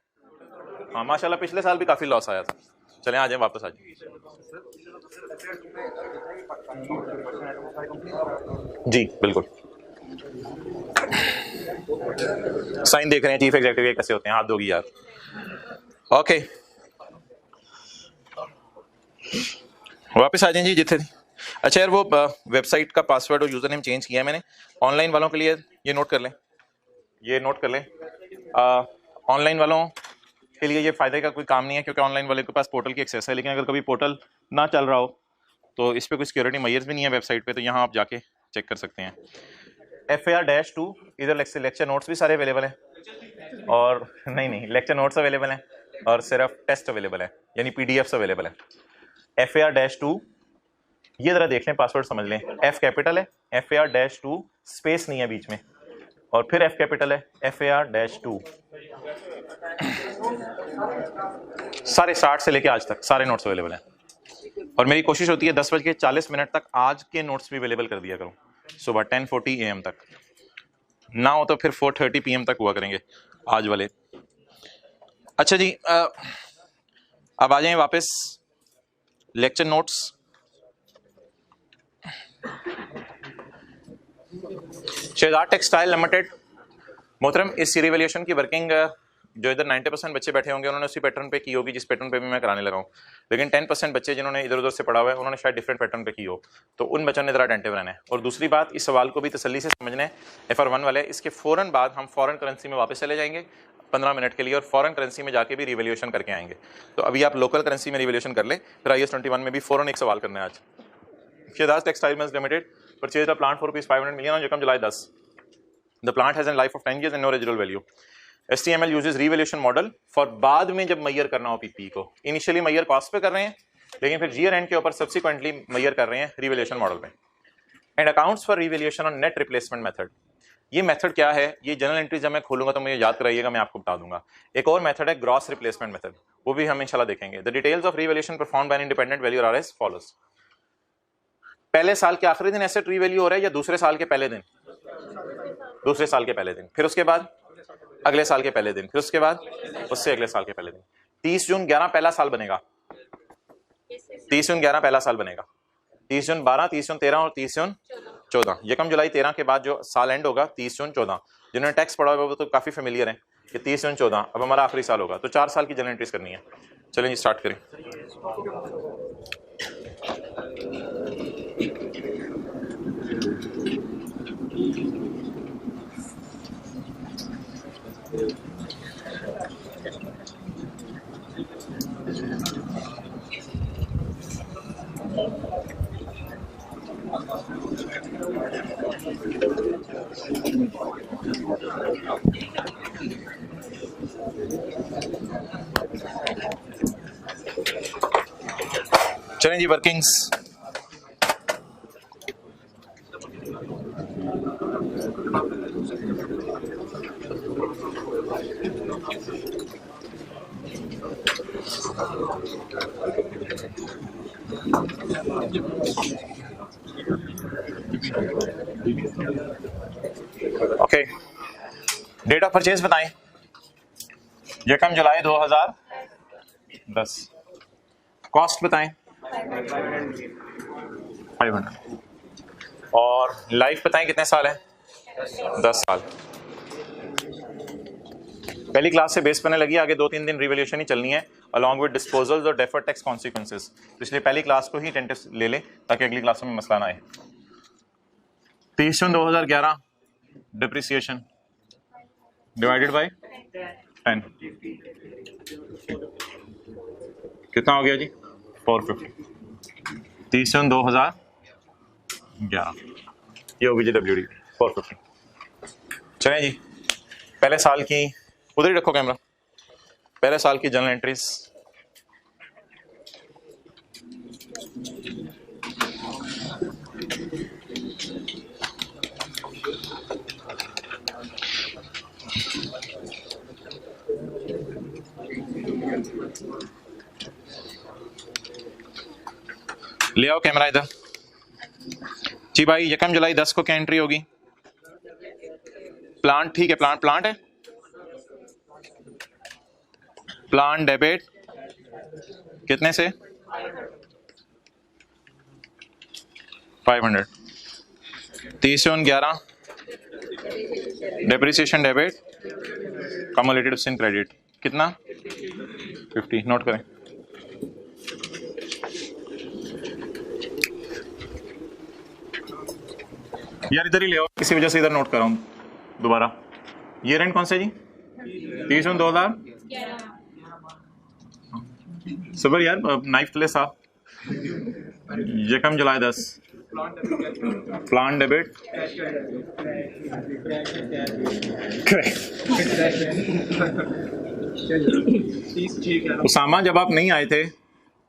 हाँ माशाल्लाह पिछले साल भी काफी लॉस आया था। चलें आ जाए वापस आ जाए जी, बिल्कुल साइन देख रहे हैं चीफ एग्जीक्यूटिव कैसे होते हैं, हाथ दोगी यार। ओके वापस आ जाए जी जिथे। अच्छा यार वो वेबसाइट का पासवर्ड और यूजर नेम चेंज किया है मैंने, ऑनलाइन वालों के लिए ये नोट कर लें, ये नोट कर लें। ऑनलाइन वालों के लिए ये फायदे का कोई काम नहीं है, क्योंकि ऑनलाइन वाले के पास पोर्टल की एक्सेस है, लेकिन अगर कभी पोर्टल ना चल रहा हो तो इस पर कोई सिक्योरिटी मेजर्स भी नहीं है वेबसाइट पे, तो यहाँ आप जाके चेक कर सकते हैं। FAR-2 इधर लेक्चर नोट्स भी सारे अवेलेबल हैं, और नहीं लेक्चर नोट्स अवेलेबल हैं और सिर्फ टेस्ट अवेलेबल है, यानी PDFs अवेलेबल है। FAR-2 ये जरा देख लें, पासवर्ड समझ लें, F कैपिटल है, FAR-2 स्पेस नहीं है बीच में, और फिर F कैपिटल है, FAR-2 सारे 60 से लेके आज तक सारे नोट्स अवेलेबल हैं। और मेरी कोशिश होती है 10:40 तक आज के नोट्स भी अवेलेबल कर दिया करूं, सुबह 10:40 AM तक, ना हो तो फिर 4:30 PM तक हुआ करेंगे आज वाले। अच्छा जी अब आ जाएं वापस lecture notes. Shahzad textile limited, मोहतरम इस रिवैल्यूएशन की वर्किंग जो इधर 90% बच्चे बैठे होंगे उन्होंने उसी पैटर्न पे की होगी जिस पैटर्न पे भी मैं कराने लगा हूँ, लेकिन 10% बच्चे जिन्होंने इधर उधर से पढ़ा हुआ है उन्होंने शायद डिफरेंट पैटर्न पे की हो, तो उन बच्चों ने जरा अटेंटिव रहना है। और दूसरी बात, इस सवाल को भी तसल्ली से समझना है, FR1 वाले, इसके फौरन बाद हम फॉरेन करेंसी में वापस चले जाएंगे 15 मिनट के लिए, और फॉरेन करेंसी में जाके भी रिवैल्यूएशन करके आएंगे। तो अभी आप लोकल करेंसी में रिवैल्यूएशन कर ले, फिर IS-21 में भी फौरन एक सवाल करना है आज। Shahzad textile mills limited purchase the plant for ₹500 million on July 10. The plant has a life of 10 years and no residual value. STML uses revaluation model for बाद में जब मैयर करना हो PPE को, इनिशियली मैयर कॉस्ट पे कर रहे हैं, लेकिन फिर ईयर एंड के ऊपर सब्सिक्वेंटली मैयर कर रहे हैं रिवैल्यूएशन मॉडल पे। And accounts for revaluation on net replacement method, ये मेथड क्या है, ये जनरल एंट्री जब मैं खोलूंगा तो मुझे याद कराइएगा, मैं आपको बता दूंगा। एक और मेथड है ग्रॉस रिप्लेसमेंट मेथड, वो भी हम इंशाल्लाह देखेंगे। The details of revaluation performed by an independent valuer are as follows. पहले साल के आखिरी दिन एसेट रिवैल्यू हो रहा है या दूसरे साल के पहले दिन? दूसरे साल के पहले दिन, फिर उसके बाद अगले साल के पहले दिन, फिर उसके बाद उससे अगले साल के पहले दिन। 30 जून 11 पहला साल बनेगा, 30 जून 11 पहला साल बनेगा, 30 जून 12, 30 जून 13 और 30 जून 14। यकम जुलाई 13 के बाद जो साल एंड होगा 30 जून 14। जिन्होंने टैक्स पढ़ा हुआ वो तो काफी फेमिलियर है कि 30 जून 14 अब हमारा आखिरी साल होगा, तो 4 साल की जनरल एंट्रीज करनी है। चलें जी स्टार्ट करें। चलें जी workings. Okay date of purchase बताएं। यकम जुलाई 2010। कॉस्ट बताएं 500। और लाइफ बताएं कितने साल है? 10 साल। पहली क्लास से बेस बनने लगी, आगे 2-3 दिन रिवैल्यूएशन ही चलनी है अलॉन्ग विद डिस्पोजल्स और डेफर्ड टैक्स कॉन्सिक्वेंसेस। इसलिए पहली क्लास को ही टेंटिव ले लें ताकि अगली क्लास में मसला ना आए। 30 जून 2011 डिप्रिसिएशन डिवाइडेड बाय 10 कितना हो गया जी? 450। 30 जून 2011 ये होगी जी WD 450। चलें जी, पहले साल की, उधर ही रखो कैमरा, पहले साल की जर्नल एंट्रीज। ले आओ कैमरा इधर जी भाई। यकम जुलाई 10 को क्या एंट्री होगी? प्लांट, ठीक है, प्लांट है, प्लांट डेबिट कितने से? 500। 30 जून 11 डेप्रिसिएशन डेबिट कम्युलेटेड सिन क्रेडिट कितना? 50। नोट करें। यार इधर ही ले आओ, किसी वजह से इधर नोट कर रहा हूं दोबारा। ये रेंट कौन से जी? 30 जून 2000 सुपर यार, नाइफ ले साहब। यकम जुलाई 10 प्लान डेबिट उसामा, जब आप नहीं आए थे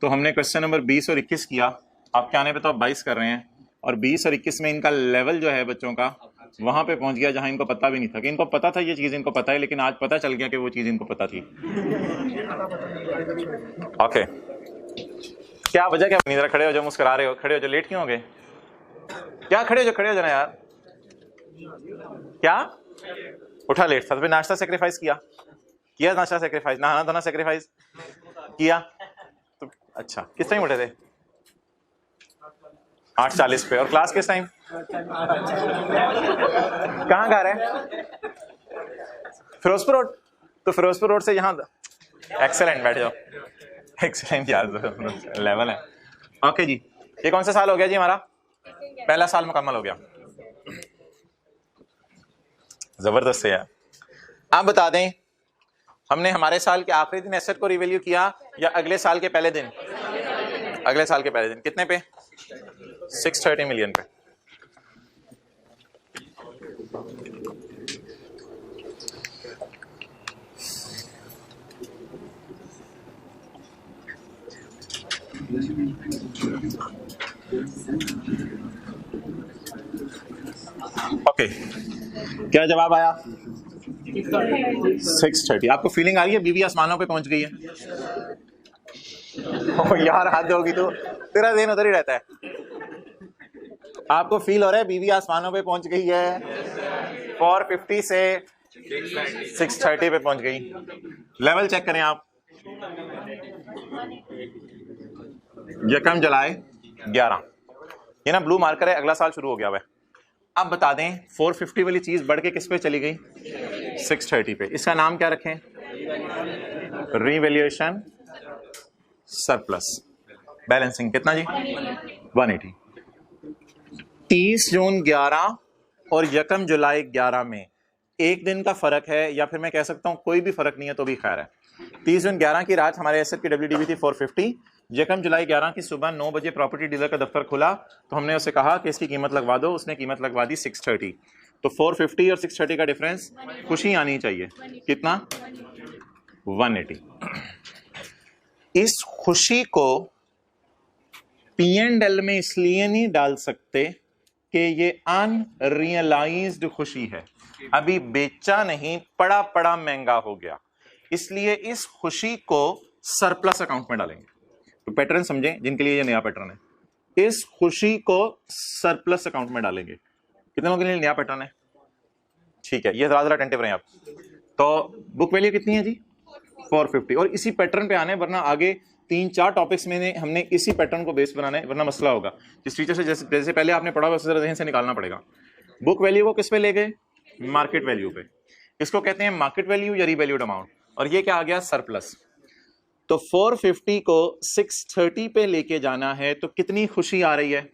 तो हमने क्वेश्चन नंबर 20 और 21 किया, आपके आने पे तो आप 22 कर रहे हैं, और 20 और 21 में इनका लेवल जो है बच्चों का वहां पे पहुंच गया जहां इनको पता भी नहीं था कि इनको पता था ये चीज इनको पता है, लेकिन आज पता चल गया कि वो चीज इनको पता थी। ओके, क्या वजह क्या बनी? जरा खड़े हो जाओ, मुस्कुरा रहे हो, खड़े हो जाओ। लेट क्यों हो गए? क्या खड़े हो जाओ ना यार। क्या उठा लेट था? नाश्ता सेक्रीफाइस किया नाश्ता सेक्रीफाइस, नहाना धोना सेक्रीफाइस किया तो अच्छा। किस टाइम उठे थे? 8:40 पे। और क्लास किस टाइम? कहाँ गा रहे हैं? फिरोजपुर रोड। तो फिरोजपुर रोड से यहाँ, एक्सेलेंट, बैठ जाओ। एक्सेलेंट यार, लेवल है। ओके जी, ये कौन सा साल हो गया जी हमारा? पहला साल मुकम्मल हो गया। जबरदस्त है यार। आप बता दें, हमने हमारे साल के आखिरी दिन एसेट को रिवैल्यू किया या अगले साल के पहले दिन? अगले साल के पहले दिन। कितने पे? 630 मिलियन पे। ओके, क्या जवाब आया? 630। आपको फीलिंग आ रही है बीवी आसमानों पे पहुंच गई है? ओ यार, हाथ होगी तो तेरा दिन उधर ही रहता है। आपको फील हो रहा है बीवी आसमानों पे पहुंच गई है? 450 से 630 पे पहुंच गई। लेवल चेक करें आप। यकम जुलाई 11, ये ना ब्लू मार्कर है, अगला साल शुरू हो गया है। अब बता दें 450 वाली चीज बढ़ के किस पे चली गई? 630 पे। इसका नाम क्या रखें? Revaluation surplus balancing. कितना जी? 180। 30 जून 11 और यकम जुलाई 11 में एक दिन का फर्क है, या फिर मैं कह सकता हूं कोई भी फर्क नहीं है तो भी खैर है। 30 जून 11 की रात हमारे एसेट की WDV थी 450। यकम जुलाई 11 की सुबह 9 बजे प्रॉपर्टी डीलर का दफ्तर खुला तो हमने उसे कहा कि इसकी कीमत लगवा दो। उसने कीमत लगवा दी 630। तो 450 और 630 का डिफरेंस खुशी आनी चाहिए। कितना? 180। इस खुशी को P&L में इसलिए नहीं डाल सकते कि ये अनरियलाइज्ड खुशी है, अभी बेचा नहीं, पड़ा महंगा हो गया, इसलिए इस खुशी को सरप्लस अकाउंट में डालेंगे। तो पैटर्न समझें जिनके लिए ये नया पैटर्न है। इस खुशी को सरप्लस अकाउंट में डालेंगे। कितने लोगों के लिए नया पैटर्न है? ठीक है, ये जरा अटेंटिव रहे आप। तो बुक वैल्यू कितनी है जी? 450। और इसी पैटर्न पे आने, वरना आगे 3-4 टॉपिक्स में हमने इसी पैटर्न को बेस बनाना है, वरना मसला होगा। जिस टीचर से जैसे पहले आपने पढ़ा हुआ जरा ज़हन से निकालना पड़ेगा। बुक वैल्यू को किस पे ले गए? मार्केट वैल्यू पे। इसको कहते हैं मार्केट वैल्यू या रीवैल्यूड अमाउंट। और ये क्या आ गया? सरप्लस। तो 450 को 630 पे लेके जाना है, तो कितनी खुशी आ रही है?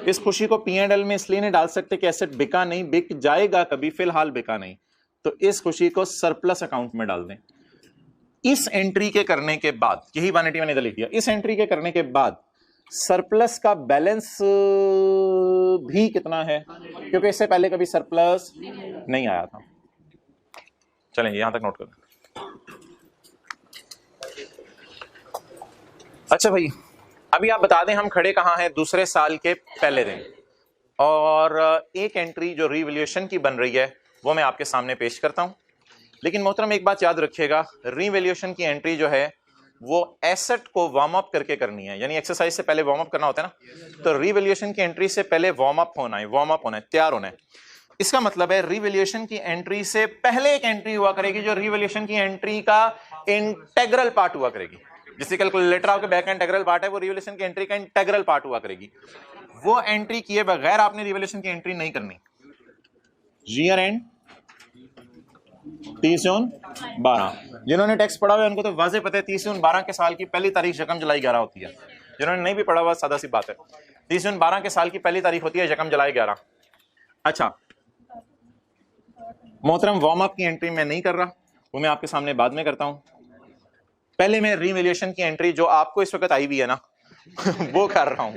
इस खुशी को P&L में इसलिए नहीं डाल सकते कि एसेट बिका नहीं, बिक जाएगा कभी, फिलहाल बिका नहीं, तो इस खुशी को सरप्लस अकाउंट में डाल दें। इस एंट्री के करने के बाद, यही 181 मैंने इधर लिख दिया, इस एंट्री के करने के बाद सरप्लस का बैलेंस भी कितना है, क्योंकि इससे पहले कभी सरप्लस नहीं आया था। चलें यहां तक नोट कर। अच्छा भाई, अभी आप बता दें हम खड़े कहां हैं? दूसरे साल के पहले दिन, और एक एंट्री जो रीवैल्यूएशन की बन रही है वो मैं आपके सामने पेश करता हूं। लेकिन मोहतरम एक बात याद रखिएगा, रीवैल्यूएशन की एंट्री जो है वो एसेट को वार्म अप करके करनी है, यानी एक्सरसाइज से पहले वार्म अप करना होता है ना, तो रीवैल्यूएशन की एंट्री से पहले वार्म अप होना है, तैयार होना है। इसका मतलब है रीवैल्यूएशन की एंट्री से पहले एक एंट्री हुआ करेगी जो रीवैल्यूएशन की एंट्री का इंटेग्रल पार्ट हुआ करेगी। जिससे कैलकुलेटर आपके बैक का इंटेग्रल पार्ट है, वो रीवैल्यूएशन की एंट्री का इंटेग्रल पार्ट हुआ करेगी। वो एंट्री किए बगैर आपने रीवैल्यूएशन की एंट्री नहीं करनी। ईयर एंड 30/12, जिन्होंने टैक्स पढ़ा हुआ है उनको तो वाज़ेह पता है 30/12 के साल की पहली तारीख यकम जुलाई 11 होती है। जिन्होंने नहीं भी पढ़ा हुआ सादा सी बात है, 30/12 के साल की पहली तारीख होती है यकम जुलाई 11। अच्छा मोहतरम, वार्म अप की एंट्री मैं नहीं कर रहा, वो मैं आपके सामने बाद में करता हूं। पहले मैं रीवैल्यूएशन की एंट्री जो आपको इस वक्त आई हुई है ना वो कर रहा हूं।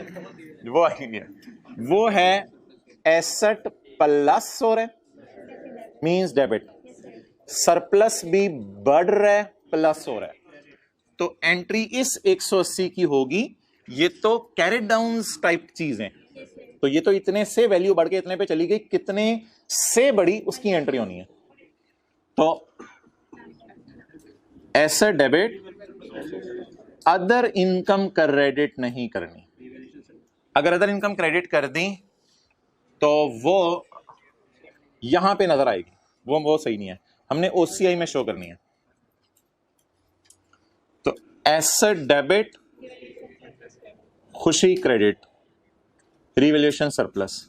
वो आई हुई है, वो है एसेट प्लस हो रहा है, मींस डेबिट, सरप्लस भी बढ़ रहा है, प्लस हो रहा है, तो एंट्री इस 180 की होगी। ये तो कैरेट डाउन टाइप चीज है, तो ये तो इतने से वैल्यू बढ़ के इतने पे चली गई, कितने से बड़ी उसकी एंट्री होनी है। तो asset debit, other income credit नहीं करनी। अगर अदर इनकम क्रेडिट कर दी तो वो यहां पे नजर आएगी, वो सही नहीं है, हमने OCI में शो करनी है। तो एसेट डेबिट, खुशी क्रेडिट, रीवैल्यूएशन सरप्लस।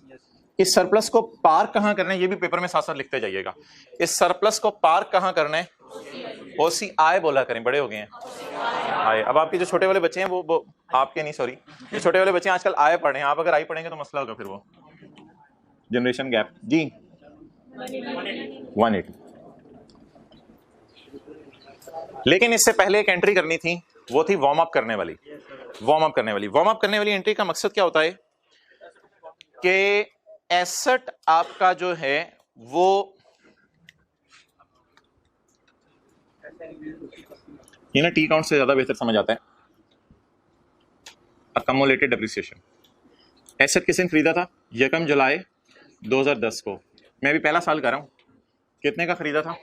इस सरप्लस को पार कहां करना है ये भी पेपर में साथ साथ लिखते जाइएगा। इस सरप्लस को पार कहां करना है? OCI बोला करें, बड़े हो गए हैं आए। अब आपके जो छोटे वाले बच्चे हैं वो आपके नहीं, सॉरी, जो छोटे वाले बच्चे हैं आजकल आए पढ़े हैं, आप अगर आई पढ़ेंगे तो मसला होगा, फिर वो जनरेशन गैप। जी 180। लेकिन इससे पहले एक एंट्री करनी थी, वो थी वार्म अप करने वाली। वार्म अप करने वाली एंट्री का मकसद क्या होता है कि एसेट आपका जो है वो ये ना टी काउंट से ज्यादा बेहतर समझ आता है। अकमुलेटेड डेप्रिसिएशन, एसेट किसने खरीदा था? यकम जुलाई 2010 को। मैं भी पहला साल कर रहा हूं। कितने का खरीदा था?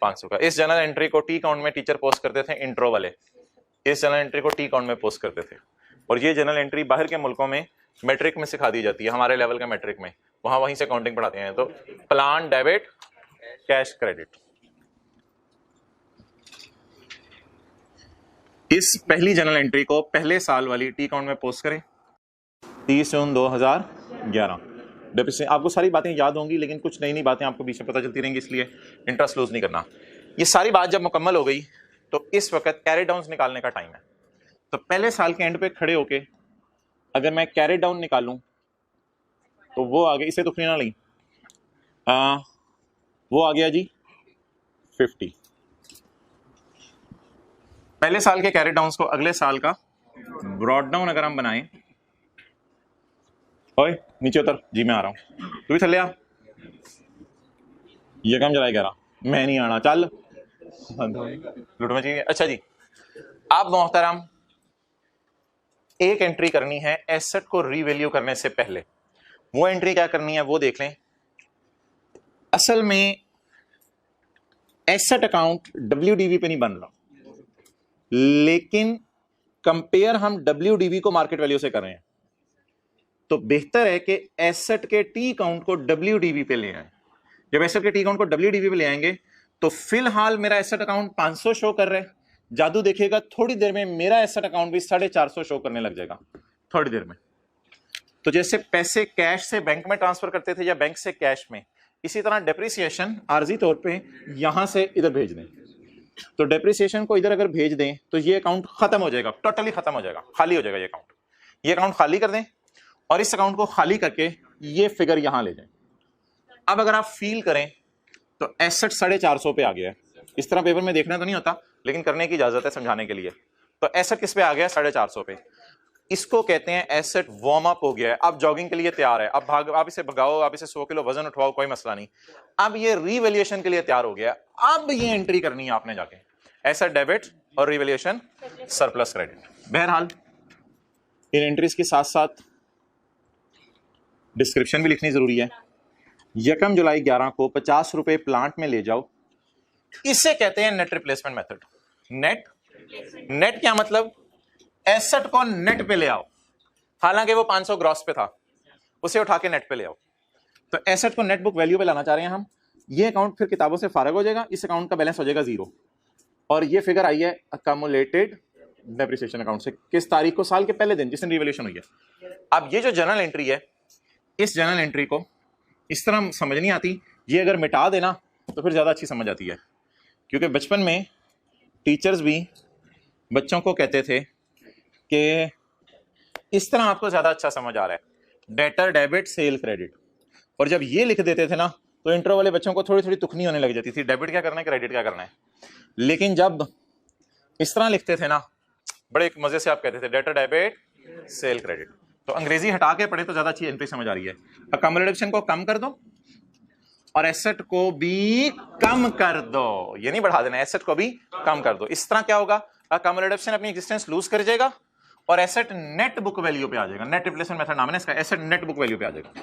500 का। इस जनरल एंट्री को टी काउंट में टीचर पोस्ट करते थे, इंट्रो वाले इस जनरल एंट्री को टी काउंट में पोस्ट करते थे। और ये जनरल एंट्री बाहर के मुल्कों में मैट्रिक में सिखा दी जाती है, हमारे लेवल का मैट्रिक में वहां वहीं से काउंटिंग पढ़ाते हैं। तो प्लान डेबिट, कैश क्रेडिट। इस पहली जनरल एंट्री को पहले साल वाली टी काउंट में पोस्ट करें 30/9/2011। आपको सारी बातें याद होंगी, लेकिन कुछ नई नई बातें आपको बीच में पता चलती रहेंगी, इसलिए इंटरेस्ट लूज नहीं करना। ये सारी बात जब मुकम्मल हो गई तो इस वक्त कैरी डाउन निकालने का टाइम है। तो पहले साल के एंड पे खड़े होके अगर मैं कैरी डाउन निकालूं तो वो आ गया, इसे तो ना ली, वो आ गया जी 50। पहले साल के कैरी डाउन को अगले साल का ब्रॉड डाउन अगर हम बनाएं, ओए नीचे उतर जी, मैं आ रहा हूं, तू भी थले आ, ये काम जलाए कह रहा, मैं नहीं आना, चल लुट में चाहिए। अच्छा जी, आप मोहतरम एक एंट्री करनी है एसेट को रीवैल्यू करने से पहले। वो एंट्री क्या करनी है वो देख लें। असल में एसेट अकाउंट WDV पे नहीं बन रहा, लेकिन कंपेयर हम WDV को मार्केट वैल्यू से कर रहे हैं, तो बेहतर है कि एसेट के टी काउंट को WDV पे ले आए। जब एसेट के टी काउंट को WDV पे ले आएंगे तो फिलहाल मेरा एसेट अकाउंट 500 शो कर रहा है, जादू देखिएगा थोड़ी देर में मेरा एसेट अकाउंट भी 450 शो करने लग जाएगा थोड़ी देर में। तो जैसे पैसे कैश से बैंक में ट्रांसफर करते थे या बैंक से कैश में, इसी तरह डेप्रिसिएशन आर्जी तौर पे यहां से इधर भेज दें। तो डेप्रिसिएशन को इधर अगर भेज दें तो ये अकाउंट खत्म हो जाएगा, टोटली खत्म हो जाएगा, खाली हो जाएगा ये अकाउंट। ये अकाउंट खाली कर दें और इस अकाउंट को खाली करके ये फिगर यहां ले जाएं। अब अगर आप फील करें तो एसेट 450 पे आ गया है। इस तरह पेपर में देखना तो नहीं होता, लेकिन करने की इजाजत है समझाने के लिए। तो एसेट किस पे आ गया? 450 पे। इसको कहते हैं एसेट वार्म अप हो गया है, अब जॉगिंग के लिए तैयार है। अब आप इसे भगाओ, आप इसे 100 किलो वजन उठवाओ, कोई मसला नहीं। अब ये रीवैल्यूएशन के लिए तैयार हो गया है। अब ये एंट्री करनी है आपने जाके, एसेट डेबिट और रीवैल्यूएशन सरप्लस क्रेडिट। बहरहाल इन एंट्रीज के साथ साथ डिस्क्रिप्शन भी लिखनी जरूरी है। 1 जुलाई 11 को 50 रुपए प्लांट में ले जाओ, इसे कहते हैं नेट रिप्लेसमेंट मेथड। नेट क्या मतलब? एसेट को नेट पे ले आओ, हालांकि वो 500 ग्रॉस पे था, उसे उठा के नेट पे ले आओ। तो एसेट को नेट बुक वैल्यू पे लाना चाह रहे हैं हम। ये अकाउंट फिर किताबों से फारग हो जाएगा, इस अकाउंट का बैलेंस हो जाएगा 0। और ये फिगर आई है अकमुलेटेड डेप्रिसिएशन अकाउंट से, किस तारीख को? साल के पहले दिन जिस दिन रिवैल्यूएशन हुई है। अब ये जो जर्नल एंट्री है, इस जर्नल एंट्री को इस तरह समझ नहीं आती, ये अगर मिटा देना तो फिर ज्यादा अच्छी समझ आती है। क्योंकि बचपन में टीचर्स भी बच्चों को कहते थे कि इस तरह आपको ज्यादा अच्छा समझ आ रहा है, डेटर डेबिट सेल क्रेडिट। और जब ये लिख देते थे ना तो इंट्रो वाले बच्चों को थोड़ी थोड़ी तुखनी होने लग जाती थी, डेबिट क्या करना है, क्रेडिट क्या करना है। लेकिन जब इस तरह लिखते थे ना, बड़े मजे से आप कहते थे डेटर डेबिट सेल क्रेडिट। तो अंग्रेजी हटा के पढ़े तो ज्यादा अच्छी एंट्री समझ आ रही है। अकमुलेशन को कम कर दो और एसेट को भी कम कर दो, ये नहीं बढ़ा देना, एसेट को भी कम कर दो। इस तरह क्या होगा? अकमुलेशन अपनी एग्जिस्टेंस लूज कर जाएगा और एसेट नेट बुक वैल्यू पे आ जाएगा। नेट रिप्लेसमेंट मेथड नाम है इसका, एसेट नेट बुक वैल्यू पे आ जाएगा।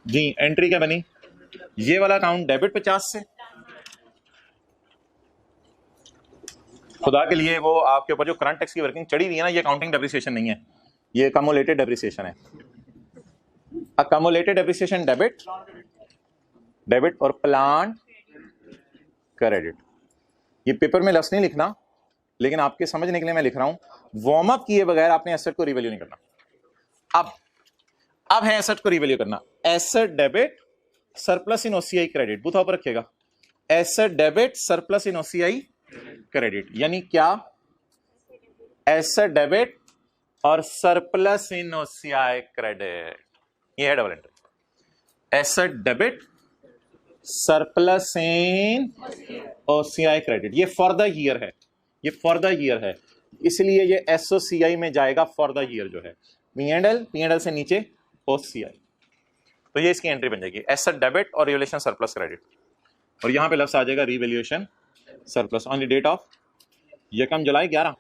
जी एंट्री क्या बनी? ये वाला अकाउंट डेबिट 50 से, खुदा के लिए वो आपके ऊपर जो करंट टैक्स की वर्किंग चढ़ी हुई है ना, ये अकाउंटिंग डेप्रिसिएशन नहीं है, ये अकमुलेटेड डेप्रिसिएशन है। अकमुलेटेड डेप्रिसिएशन डेबिट और प्लांट क्रेडिट। ये पेपर में लफ्ज नहीं लिखना, लेकिन आपके समझने के लिए मैं लिख रहा हूं। वार्म अप किए बगैर आपने एसेट को रिवैल्यू नहीं करना। अब है एसेट को रिवैल्यू करना। Asset debit surplus in OCI credit, बूथा ऊपर रखिएगा। Asset debit surplus in OCI credit यानी क्या? एसेट डेबिट और सरप्लस इन ओसीआई क्रेडिट, ये है double entry. Asset debit surplus in OCI credit, ये फॉर द ईयर है, ये फॉर द ईयर है, इसलिए ये एसओसीआई में जाएगा फॉर द ईयर जो है। पी&एल से नीचे ओसीआई, तो ये इसकी एंट्री बन जाएगी, एसेट डेबिट और रिवैल्यूएशन सरप्लस क्रेडिट। और यहां पे लफ्ज आ जाएगा revaluation surplus on the date of 1 July 11।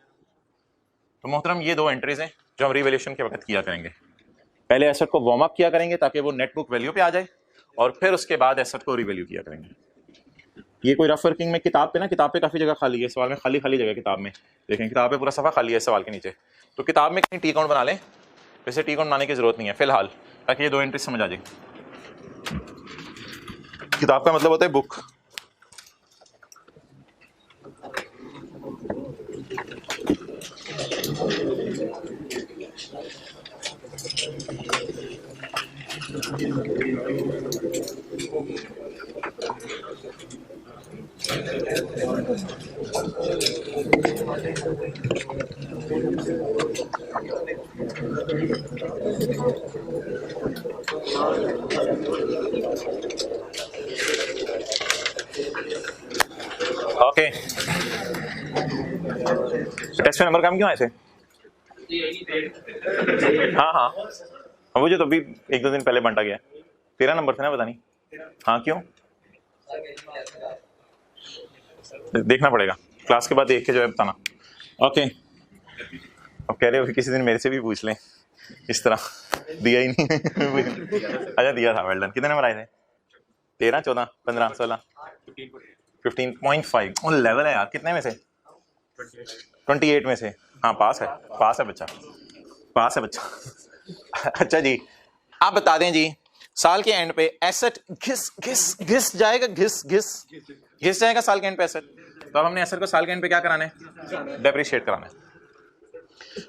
तो मोहतरम ये दो एंट्रीज हैं जो हम रिवैल्यूएशन के वक्त किया करेंगे। पहले एसेट को वार्म अप किया करेंगे ताकि वो नेट बुक वैल्यू पे आ जाए, और फिर उसके बाद एसेट को रिवैल्यू किया करेंगे। ये कोई रफ वर्किंग में किताब पे ना, किताब पे काफी जगह खाली है, सवाल में खाली खाली जगह किताब में देखें, किताब पे पूरा सफा खाली है सवाल के नीचे। तो किताब में कहीं टी काउंट बना लें, वैसे टी काउंट बनाने की जरूरत नहीं है फिलहाल, ताकि ये दो एंट्री समझ आ जाए। किताब का मतलब होता है बुक। ओके, टेस्ट में नंबर कम क्यों आए थे? हाँ, वो जो तो अभी 1-2 दिन पहले बांटा गया, 13 नंबर थे ना, पता नहीं। हाँ क्यों? देखना पड़ेगा, क्लास के बाद देख के जो है बताना। ओके, अब कह रहे हो किसी दिन मेरे से भी पूछ लें, इस तरह दिया ही नहीं। अच्छा दिया था, वेल डन। कितने नंबर आए थे? 13, 14, 15, 16, 15.5 और लेवल है यार। कितने में से? 28 में से। हाँ पास है, पास है बच्चा, पास है बच्चा। अच्छा जी, आप बता दें जी, साल के एंड पे एसेट घिस जाएगा, घिस जाएगा साल के एंड पे एसेट। तो अब हमने एसेट को साल के एंड पे क्या कराना है? डेप्रिशिएट कराना है।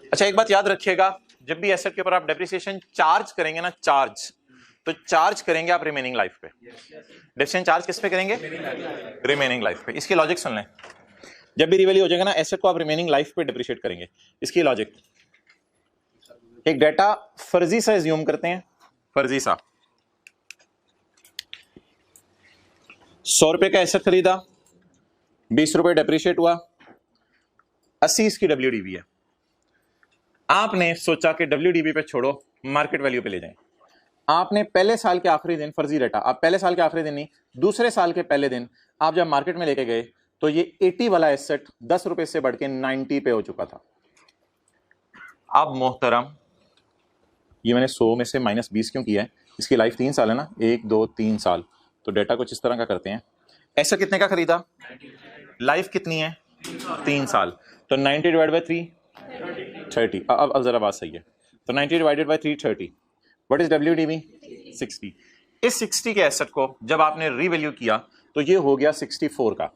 अच्छा एक बात याद रखिएगा, जब भी एसेट के ऊपर आप डेप्रिसिएशन चार्ज करेंगे ना, चार्ज, तो चार्ज करेंगे आप रिमेनिंग लाइफ पे। डिफिशिएंट चार्ज किस पे करेंगे? रिमेनिंग लाइफ पे। इसकी लॉजिक सुन लें, जब भी रिवैल्यू हो जाएगा ना एसेट को आप रिमेनिंग लाइफ पे डिप्रिशिएट करेंगे। इसकी लॉजिक, एक डाटा फर्जी सा एज्यूम करते हैं, फर्जी सा 100 रुपए का एसेट खरीदा, 20 रुपए डिप्रिशिएट हुआ, 80 इसकी WDV है। आपने सोचा कि WDV पे छोड़ो, मार्केट वैल्यू पे ले जाएं। आपने पहले साल के आखिरी दिन, फर्जी डाटा, आप पहले साल के आखिरी दिन नहीं, दूसरे साल के पहले दिन आप जब मार्केट में लेके गए तो ये 80 वाला एसेट 10 रुपए से बढ़ के 90 पे हो चुका था। अब मोहतरम, ये मैंने 100 में से -20 क्यों किया है? इसकी लाइफ 3 साल है ना, 1 2 3 साल। तो डाटा कुछ इस तरह का करते हैं। एसेट कितने का खरीदा? लाइफ कितनी है? 3 साल। तो 90 डिवाइड बाई 3 30। अब जरा बात सही है। तो 90 divided by 3 30। What is WDV? 60। इस 60 के एसेट को जब आपने रीवैल्यू किया तो ये हो गया 64 का।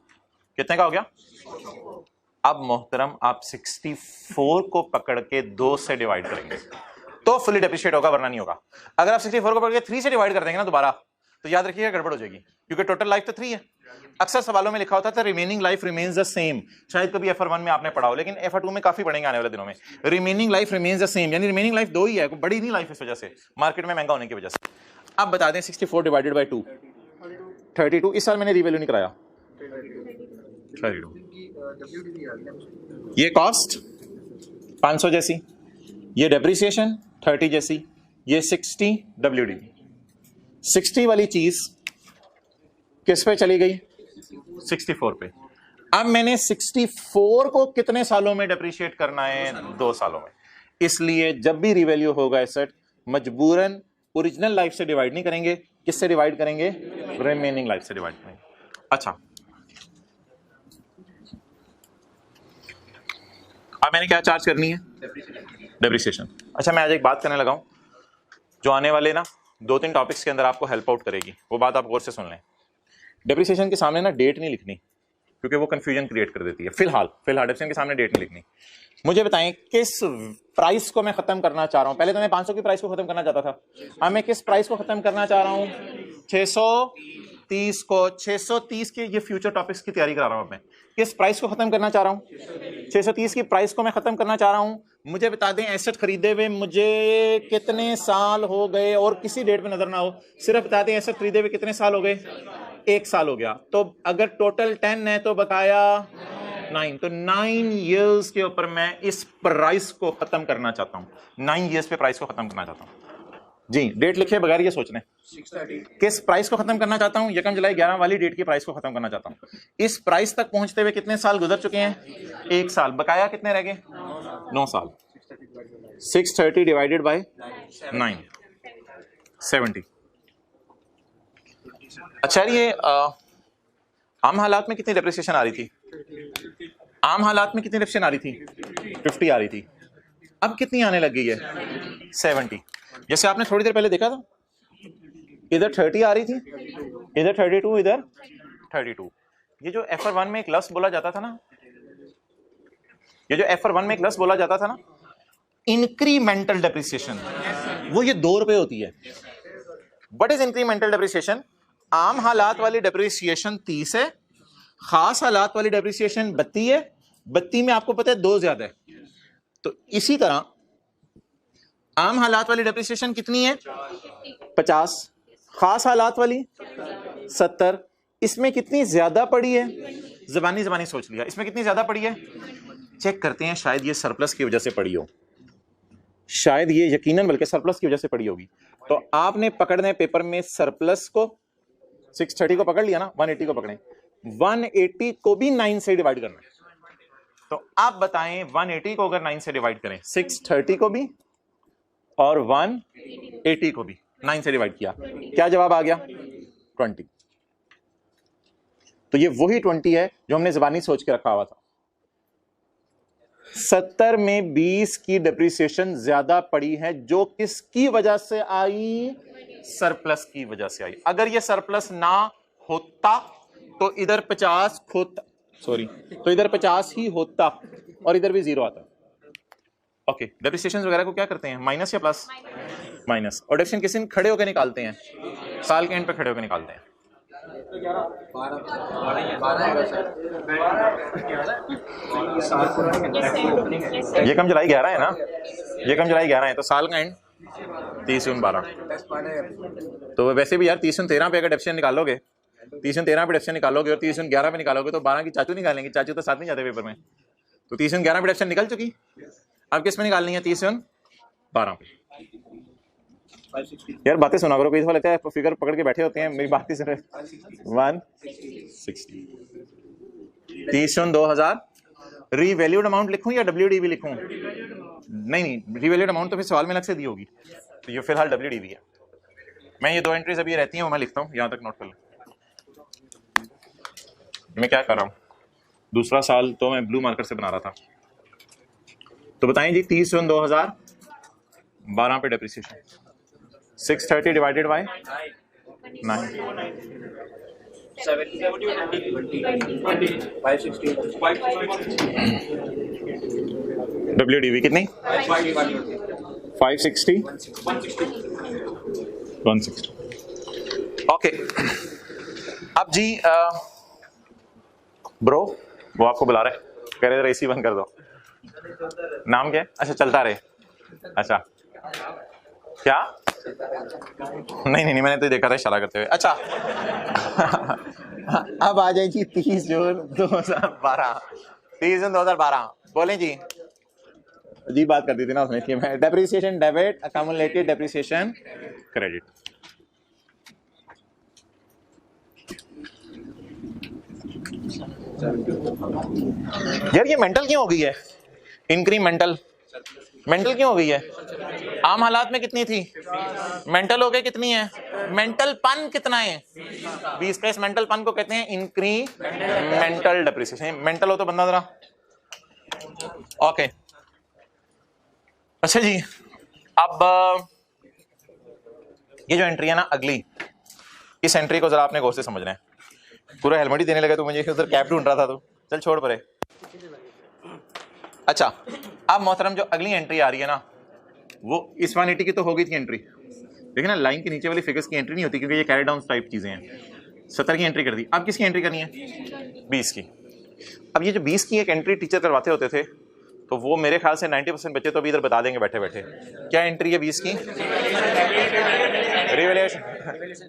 कितने का हो गया? अब मोहतरम आप 64 को पकड़ के 2 से डिवाइड करेंगे तो फुली डेप्रिशिएट होगा, वरना नहीं होगा। अगर आप 64 को पकड़ के 3 से डिवाइड कर देंगे ना दोबारा, तो याद रखिएगा गड़बड़ हो जाएगी, क्योंकि टोटल लाइफ तो 3 है। अक्सर सवालों में लिखा होता था remaining life remains the same, शायद कभी FR1 में आपने पढ़ा हो, लेकिन FR2 में काफी पढ़ेंगे आने वाले दिनों में। Remaining life remains the same, यानी रिमेनिंग लाइफ 2 ही है, बड़ी नहीं लाइफ इस वजह से, मार्केट में महंगा होने की वजह से। अब बता दें 64 डिवाइडेड बाई 2 32। इस साल मैंने रीवैल्यू नहीं कराया। 32 ये कॉस्ट 500 जैसी, ये डेप्रिसिएशन 30 जैसी, ये 60 WDV। 60 वाली चीज किस पे चली गई? 64 पे। अब मैंने 64 को कितने सालों में डेप्रिशिएट करना है? 2 सालों में। इसलिए जब भी रिवैल्यू होगा एसेट, मजबूरन ओरिजिनल लाइफ से डिवाइड नहीं करेंगे। किससे डिवाइड करेंगे? रिमेनिंग लाइफ से डिवाइड करेंगे। अच्छा, अब मैंने क्या चार्ज करनी है? डेप्रिसिएशन। अच्छा, मैं आज एक बात करने लगा हूं जो आने वाले ना 2-3 टॉपिक्स के अंदर आपको हेल्प आउट करेगी। वो बात आप गौर से सुन लें। डेप्रिसिएशन के सामने ना डेट नहीं लिखनी, क्योंकि वो कंफ्यूजन क्रिएट कर देती है। फिलहाल डेप्रिसिएशन के सामने डेट नहीं लिखनी। मुझे बताएं किस प्राइस को मैं खत्म करना चाह रहा हूं। पहले तो मैं 500 की प्राइस को खत्म करना चाहता था, अब मैं किस प्राइस को खत्म करना चाह रहा हूं? 630 को। 630 के, ये फ्यूचर टॉपिक्स की तैयारी करा रहा हूं। मैं किस प्राइस को खत्म करना चाह रहा हूं? 630 की प्राइस को मैं खत्म करना चाह रहा हूं। मुझे बता दें एसेट खरीदे हुए मुझे कितने साल हो गए, और किसी डेट पे नजर ना हो, सिर्फ बता दें एसेट खरीदे हुए कितने साल हो गए? 1 साल हो गया। तो अगर टोटल 10 है तो बकाया 9। तो 9 इयर्स के ऊपर मैं इस प्राइस को खत्म करना चाहता हूं। 9 इयर्स पे प्राइस को खत्म करना चाहता हूं जी। डेट लिखे बगैर ये सोचने, किस प्राइस को खत्म करना चाहता हूं? 1 जुलाई 11 वाली डेट की प्राइस को खत्म करना चाहता हूं। इस प्राइस तक पहुंचते हुए कितने साल गुजर चुके हैं? 1 साल। बकाया कितने रह गए? 9 साल। 630 डिवाइडेड बाय 9 70। अच्छा, ये आम हालात में कितनी डेप्रिसिएशन आ रही थी? आम हालात में कितनी डेप्रिसिएशन आ रही थी? 50 आ रही थी। अब कितनी आने लग गई है? 70। जैसे आपने थोड़ी देर पहले देखा था, इधर 30 आ रही थी, इधर 32, इधर 32। ये जो FR1 में एक लफ्ज बोला जाता था ना, इंक्रीमेंटल डेप्रिसिएशन, वो ये 2 रुपए होती है। What is incremental depreciation? आम हालात वाली डेप्रिसिएशन 30 है, खास हालात वाली डेप्रिसिएशन 32 है। 32 में आपको पता है 2 ज्यादा है। तो इसी तरह आम हालात वाली डेप्रिसिएशन कितनी है? 50। खास हालात वाली 70। इसमें कितनी ज्यादा पड़ी है? जबानी सोच लिया, इसमें कितनी ज्यादा पड़ी है? चेक करते हैं, शायद ये सरप्लस की वजह से पड़ी हो, शायद ये यकीनन बल्कि सरप्लस की वजह से पड़ी होगी। तो आपने पकड़ने पेपर में सरप्लस को 630 को पकड़ लिया ना, 180 को पकड़े, 180 को भी 9 से डिवाइड करना है। तो आप बताएं 180 को अगर 9 से डिवाइड करें, 630 को भी और 180 को भी 9 से डिवाइड किया, क्या जवाब आ गया? 20। तो ये वही 20 है जो हमने ज़बानी सोच के रखा हुआ था। 70 में 20 की डेप्रिसिएशन ज्यादा पड़ी है, जो किसकी वजह से आई? सरप्लस की वजह से आई। अगर ये सरप्लस ना होता तो इधर 50 होता, तो इधर 50 ही होता और इधर भी 0 आता। ओके, डेप्रिसिएशन वगैरह को क्या करते हैं, माइनस या प्लस? माइनस। और डेप्रिसिएशन किस दिन खड़े होकर निकालते हैं? साल के एंड पे खड़े होकर निकालते हैं। ये कम जुलाई 11 है ना, ये कम जुलाई 11 है, तो साल का एंड 30 जून 12। तो वैसे भी यार 30 जून 13 पे अगर डेप्रिसिएशन निकालोगे, 30 जून 13 पे डेप्रिसिएशन निकालोगे और 30 जून 11 पे निकालोगे तो 12 की चाचू निकालेंगे, चाचू तो साथ नहीं जाते पेपर में। तो 30 जून 11 पे डेप्रिसिएशन निकल चुकी, अब किस में निकालनी है? 30 जून 12 पे। यार बातें सुना करो, कोई लगता है फिगर पकड़ के बैठे होते हैं, मेरी बात ही सुन रहे। 160 30 जून 2000। रीवैल्यूड अमाउंट लिखूं या WDV लिखूं? नहीं, रीवैल्यूड अमाउंट तो फिर सवाल में अलग से दी होगी, तो ये फिलहाल WDV है। मैं ये 2 एंट्रीज अभी रहती हैं वो मैं लिखता हूँ, यहां तक नोट कर लो। मैं क्या कर रहा हूँ, दूसरा साल तो मैं ब्लू मार्कर से बना रहा था। तो बताएं जी, 30 जून 2012 पे डेप्रिसिएशन 630 डिवाइडेड बाय 9, 560 WDV कितनी? 560 160। ओके, अब जी ब्रो वो आपको बुला रहे, कह रहे थे AC बंद कर दो। नाम क्या है? अच्छा, चलता रहे। अच्छा क्या? नहीं, मैंने तो देखा था इशारा करते हुए। अच्छा अब आ जाए जी 30 जून 2012। 30 जून 2012 बोले जी, जी बात कर दी थी ना उसने, इसलिए मैं depreciation debit, accumulated depreciation credit. यार ये मेंटल क्यों हो गई है? इंक्रीमेंटल मेंटल क्यों हो गई है? आम हालात में कितनी थी? मेंटल हो गई कितनी है? मेंटल पन कितना है? 20 का। इस मेंटल पन को कहते हैं इंक्रीमेंटल डेप्रिसिएशन। मेंटल हो तो बंदा जरा ओके। अच्छा जी, अब ये जो एंट्री है ना अगली, इस एंट्री को जरा आपने गौर से समझना है। पूरा हेलमेट ही देने लगा तो मुझे उधर कैप ढूंढ रहा था, तो चल छोड़ परे। अच्छा, अब मोहतरम जो अगली एंट्री आ रही है ना, वो इस 180 की तो हो गई थी एंट्री, लेकिन ना लाइन के नीचे वाली फिगर्स की एंट्री नहीं होती क्योंकि ये कैरी डाउन टाइप चीजें हैं। 70 की एंट्री कर दी, अब किसकी एंट्री करनी है? 20 की। अब ये जो 20 की एक एंट्री टीचर करवाते होते थे, तो वो मेरे ख्याल से 90% बच्चे तो अभी इधर बता देंगे बैठे बैठे। क्या एंट्री है 20 की? रिवैल्यूएशन।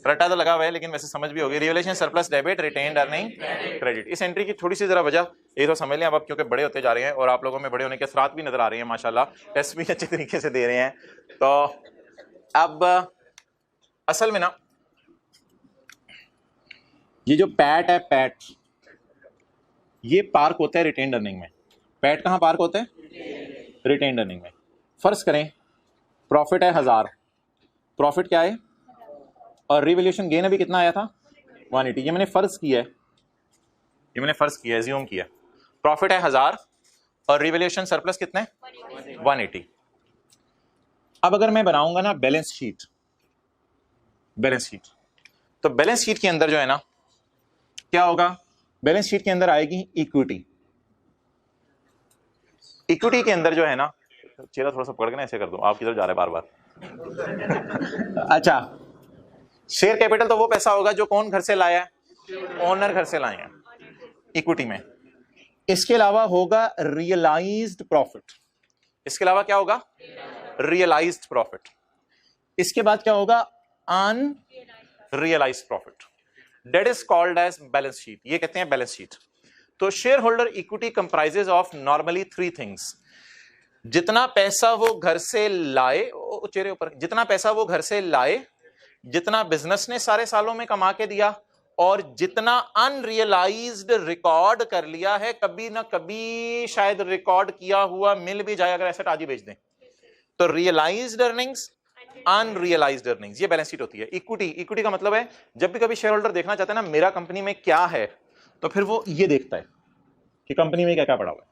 रट्टा तो लगा हुआ है लेकिन वैसे समझ भी होगी। Revaluation surplus debit retained earning credit. इस एंट्री की थोड़ी सी जरा वजह ये तो समझ लें अब क्योंकि बड़े होते जा रहे हैं और आप लोगों में बड़े होने के असरात भी नजर आ रहे हैं माशाल्लाह, टेस्ट भी अच्छे तरीके से दे रहे हैं। तो अब असल में ना ये जो पैट है, पैट ये पार्क होता है रिटेन्ड अर्निंग में। पैट कहाँ पार्क होता है? रिटेन्ड अर्निंग में। फर्ज करें प्रॉफिट है 1000, प्रॉफिट क्या है? और रिवैल्यूएशन गेन अभी कितना आया था? 180। ये मैंने फर्ज किया है, ये मैंने फर्ज किया है, एज्यूम किया। प्रॉफिट है 1000 और रिवैल्यूएशन सरप्लस कितना है? 180। अब अगर मैं बनाऊंगा ना बैलेंस शीट, बैलेंस शीट, तो बैलेंस शीट के अंदर जो है ना क्या होगा? बैलेंस शीट के अंदर आएगी इक्विटी। इक्विटी के अंदर जो है ना, चेहरा थोड़ा सा पकड़ के ना ऐसे कर दो, आपकी तरफ जा रहा है बार बार। अच्छा, शेयर कैपिटल तो वो पैसा होगा जो कौन घर से लाया है? ओनर घर से लाए हैं इक्विटी में। इसके अलावा होगा रियलाइज्ड प्रॉफिट। इसके अलावा क्या होगा? Realised profit. इसके बाद क्या होगा? Unrealised profit. That is called as balance sheet. ये कहते हैं बैलेंस शीट। तो shareholder equity comprises of normally 3 things. जितना पैसा वो घर से लाए, चेहरे ऊपर, जितना पैसा वो घर से लाए, जितना बिजनेस ने सारे सालों में कमा के दिया, और जितना अनरियलाइज्ड रिकॉर्ड कर लिया है, कभी ना कभी शायद रिकॉर्ड किया हुआ मिल भी जाए अगर एसेट आज ही बेच दें। तो रियलाइज्ड अर्निंग्स, अनरियलाइज्ड अर्निंग्स, ये बैलेंस शीट होती है। इक्विटी, इक्विटी का मतलब है जब भी कभी शेयर होल्डर देखना चाहता है ना मेरा कंपनी में क्या है, तो फिर वो ये देखता है कि कंपनी में क्या क्या पड़ा हुआ है।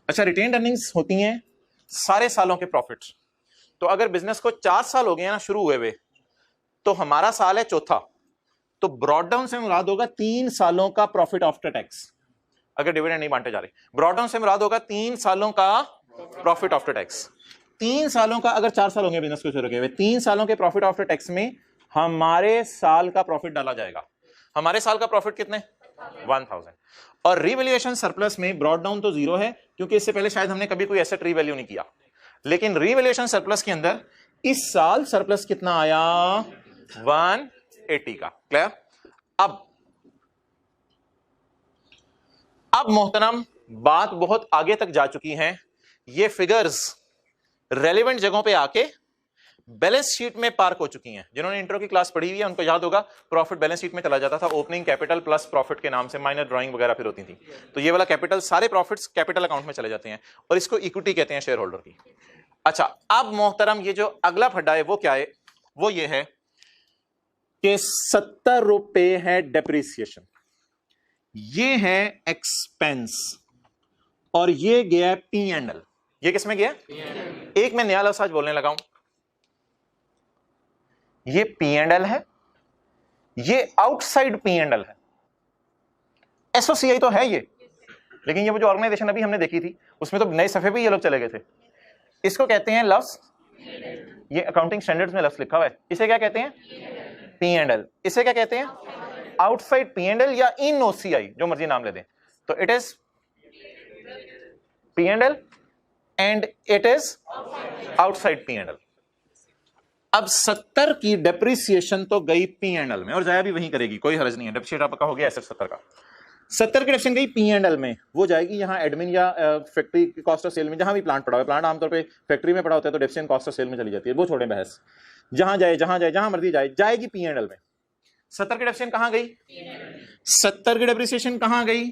अच्छा, रिटेन्ड अर्निंग्स होती हैं सारे सालों के प्रॉफिट्स। तो अगर बिजनेस को 4 साल हो गए ना शुरू हुए हुए, तो हमारा साल है चौथा, तो ब्रॉड डाउन से मुराद होगा 3 सालों का प्रॉफिट आफ्टर टैक्स। अगर डिविडेंड नहीं बांटे जा रहे, ब्रॉड डाउन से मुराद होगा 3 सालों का प्रॉफिट आफ्टर टैक्स। 3 सालों का, अगर 4 साल होंगे बिजनेस को शुरू किए हुए, 3 सालों के प्रॉफिट आफ्टर टैक्स में हमारे साल का प्रॉफिट डाला जाएगा। हमारे साल का प्रॉफिट कितने? 1000। और रीवैल्यूएशन सरप्लस में ब्रॉट डाउन तो 0 है, क्योंकि इससे पहले शायद हमने कभी कोई एसेट रीवैल्यू नहीं किया। लेकिन रीवैल्यूएशन सरप्लस के अंदर इस साल सरप्लस कितना आया? 180 का। क्लियर? अब मोहतरम बात बहुत आगे तक जा चुकी है। ये फिगर्स रेलेवेंट जगहों पे आके बैलेंस शीट में पार्क हो चुकी हैं। जिन्होंने इंट्रो की क्लास पढ़ी हुई है उनको याद होगा, प्रॉफिट बैलेंस शीट में चला जाता था, ओपनिंग कैपिटल प्लस प्रॉफिट के नाम से माइनर ड्राइंग वगैरह फिर होती थी। तो ये वाला कैपिटल, सारे प्रॉफिट्स कैपिटल अकाउंट में चले जाते हैं और इसको इक्विटी कहते हैं शेयर होल्डर की। अच्छा, अब मोहतरम ये जो अगला फड्डा है वो क्या है? वो ये है कि 70 रुपए है डेप्रिसिएशन, ये है एक्सपेंस, और ये गया P&L। ये किसमें गया? एक मैं नया लफ्ज आज बोलने लगा हूं, ये P&L है, ये आउटसाइड P&L है। एसओसीआई तो है ये, लेकिन ये वो जो ऑर्गेनाइजेशन अभी हमने देखी थी उसमें तो नए सफे पे ये लोग चले गए थे। इसको कहते हैं लफ्ज, ये अकाउंटिंग स्टैंडर्ड्स में लफ्ज लिखा हुआ है, इसे क्या कहते हैं? P&L। इसे क्या कहते हैं? आउटसाइड P&L या इन ओसीआई, जो मर्जी नाम ले दें। तो it is P&L and it is outside P&L। अब 70 की डेप्रिसिएशन तो गई P&L में और जाया भी वहीं करेगी, कोई हर्ज नहीं है। डेप्रिसिएट आपका हो गया एसेट 70 का, 70 की डेप्रिसिएशन गई P&L में, वो जाएगी यहाँ एडमिन या फैक्ट्री कॉस्ट ऑफ सेल में, जहां भी प्लांट पड़ा हुआ है। प्लांट आमतौर पे फैक्ट्री में पड़ा होता है तो डेप्रिसिएशन कॉस्ट ऑफ सेल में चली जाती है, वो छोड़े बहस, जहां जाए जहां मर्जी जाए, जाएगी P&L में। 70 की डेप्रिसिएशन कहां गई? 70 की डेप्रिसिएशन कहां गई?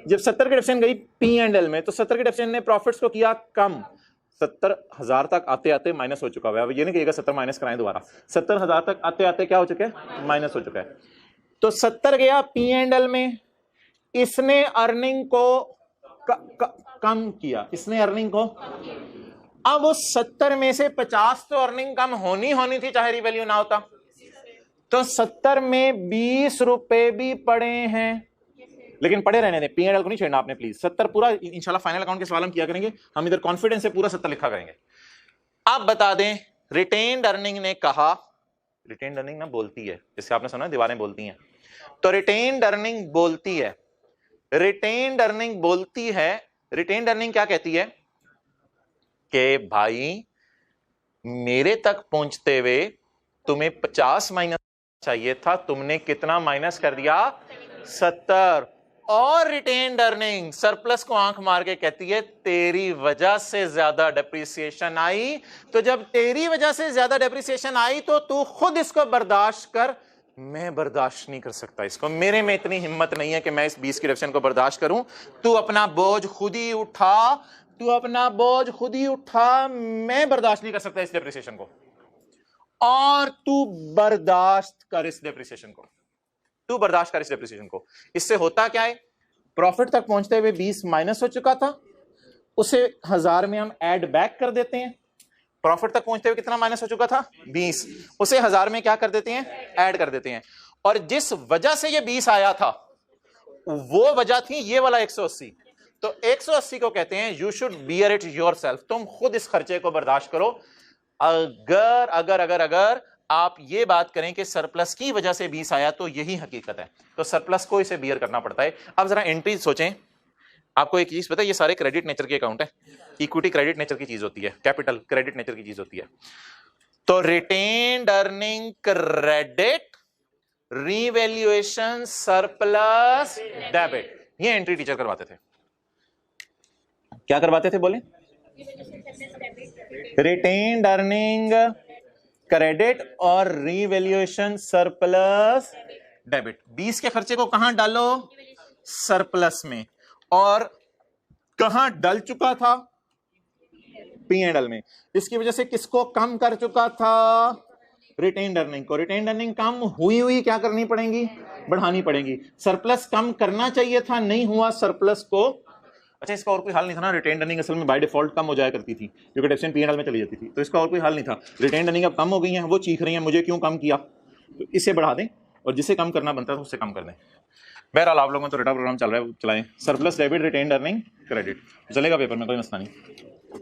जब 70 की डेप्रिसिएशन गई P&L में, तो 70 की डेप्रिसिएशन ने प्रॉफिट्स को किया कम। 70,000 तक आते आते माइनस हो चुका है। अब ये नहीं कहिएगा 70 माइनस कराएं दोबारा, 70,000 तक आते आते क्या हो चुके हैं? माइनस हो चुका है। तो 70 गया P&L में, इसने अर्निंग को कम किया, इसने अर्निंग को। अब उस 70 में से 50 तो अर्निंग कम होनी थी, चाहे रिवैल्यू ना होता। तो 70 में 20 रुपए भी पड़े हैं, लेकिन पड़े रहने दें, P&L को नहीं छेड़ना आपने प्लीज। 70 पूरा इंशाल्लाह फाइनल अकाउंट के सवाल हम किया करेंगे, हम इधर कॉन्फिडेंस से पूरा 70 लिखा करेंगे। अब बता दें, रिटेन्ड अर्निंग ने कहा, रिटेन्ड अर्निंग ना बोलती है, जिससे आपने सुना दीवारें बोलती हैं, तो रिटेन्ड अर्निंग बोलती है। रिटेन्ड अर्निंग बोलती है, रिटेन्ड अर्निंग क्या कहती है कि भाई मेरे तक पहुंचते हुए तुम्हें 50 माइनस चाहिए था, तुमने कितना माइनस कर दिया? 70। और रिटेन्ड अर्निंग सरप्लस को आंख मार के कहती है तेरी वजह से ज्यादा डेप्रिसिएशन आई, तो जब तेरी वजह से ज्यादा डेप्रिसिएशन आई तो तू खुद इसको बर्दाश्त कर, मैं बर्दाश्त नहीं कर सकता इसको, मेरे में इतनी हिम्मत नहीं है कि मैं इस 20 की डेप्रिसिएशन को बर्दाश्त करूं। तू अपना बोझ खुद ही उठा, तू अपना बोझ खुद ही उठा, मैं बर्दाश्त नहीं कर सकता इस डेप्रिसिएशन को, और तू बर्दाश्त कर इस डेप्रिसिएशन को, तू बर्दाश्त कर इस डेप्रिसिएशन को। इससे होता क्या है? प्रॉफिट तक पहुंचते हुए 20 माइनस हो चुका था, उसे 1000 में हम ऐड बैक कर देते हैं। प्रॉफिट तक पहुंचते हुए कितना माइनस हो चुका था? 20, उसे 1000 में क्या कर देते हैं? ऐड कर देते हैं। और जिस वजह से ये 20 आया था वो वजह थी ये वाला 180। तो 180 को कहते हैं you should bear it yourself, तुम खुद इस खर्चे को बर्दाश्त करो। अगर अगर अगर अगर आप ये बात करें कि सरप्लस की वजह से 20 आया तो यही हकीकत है, तो सरप्लस को इसे बियर करना पड़ता है। अब जरा एंट्रीज सोचें, आपको एक चीज पता है, ये सारे क्रेडिट नेचर के अकाउंट है, इक्विटी क्रेडिट नेचर की चीज होती है, कैपिटल क्रेडिट नेचर की चीज होती है। तो retained earning credit, revaluation surplus debit, ये एंट्री टीचर करवाते थे। क्या करवाते थे बोले? रिटेन्ड अर्निंग क्रेडिट और रीवैल्यूएशन सरप्लस डेबिट। 20 के खर्चे को कहां डालो? सरप्लस में। और कहां डल चुका था? P&L में। इसकी वजह से किसको कम कर चुका था? रिटेन्ड अर्निंग को। रिटेन्ड अर्निंग कम हुई क्या करनी पड़ेगी? बढ़ानी पड़ेगी। सरप्लस कम करना चाहिए था, नहीं हुआ सरप्लस को। अच्छा, इसका और कोई हल नहीं था ना? रिटेन्ड अर्निंग असल में बाय डिफॉल्ट कम हो जाया करती थी, क्योंकि डेप्रिसिएशन P&L में चली जाती थी, तो इसका और कोई हल नहीं था। रिटेन्ड अर्निंग अब कम हो गई है, वो चीख रही है मुझे क्यों कम किया, तो इसे बढ़ा दें और जिसे कम करना बनता है उससे कम कर दें। बहरहाल आप लोगों को तो रेटा प्रोग्राम चल रहा है, चलाएं। Surplus debit, retained earning credit चलेगा पेपर में, कोई मसला नहीं।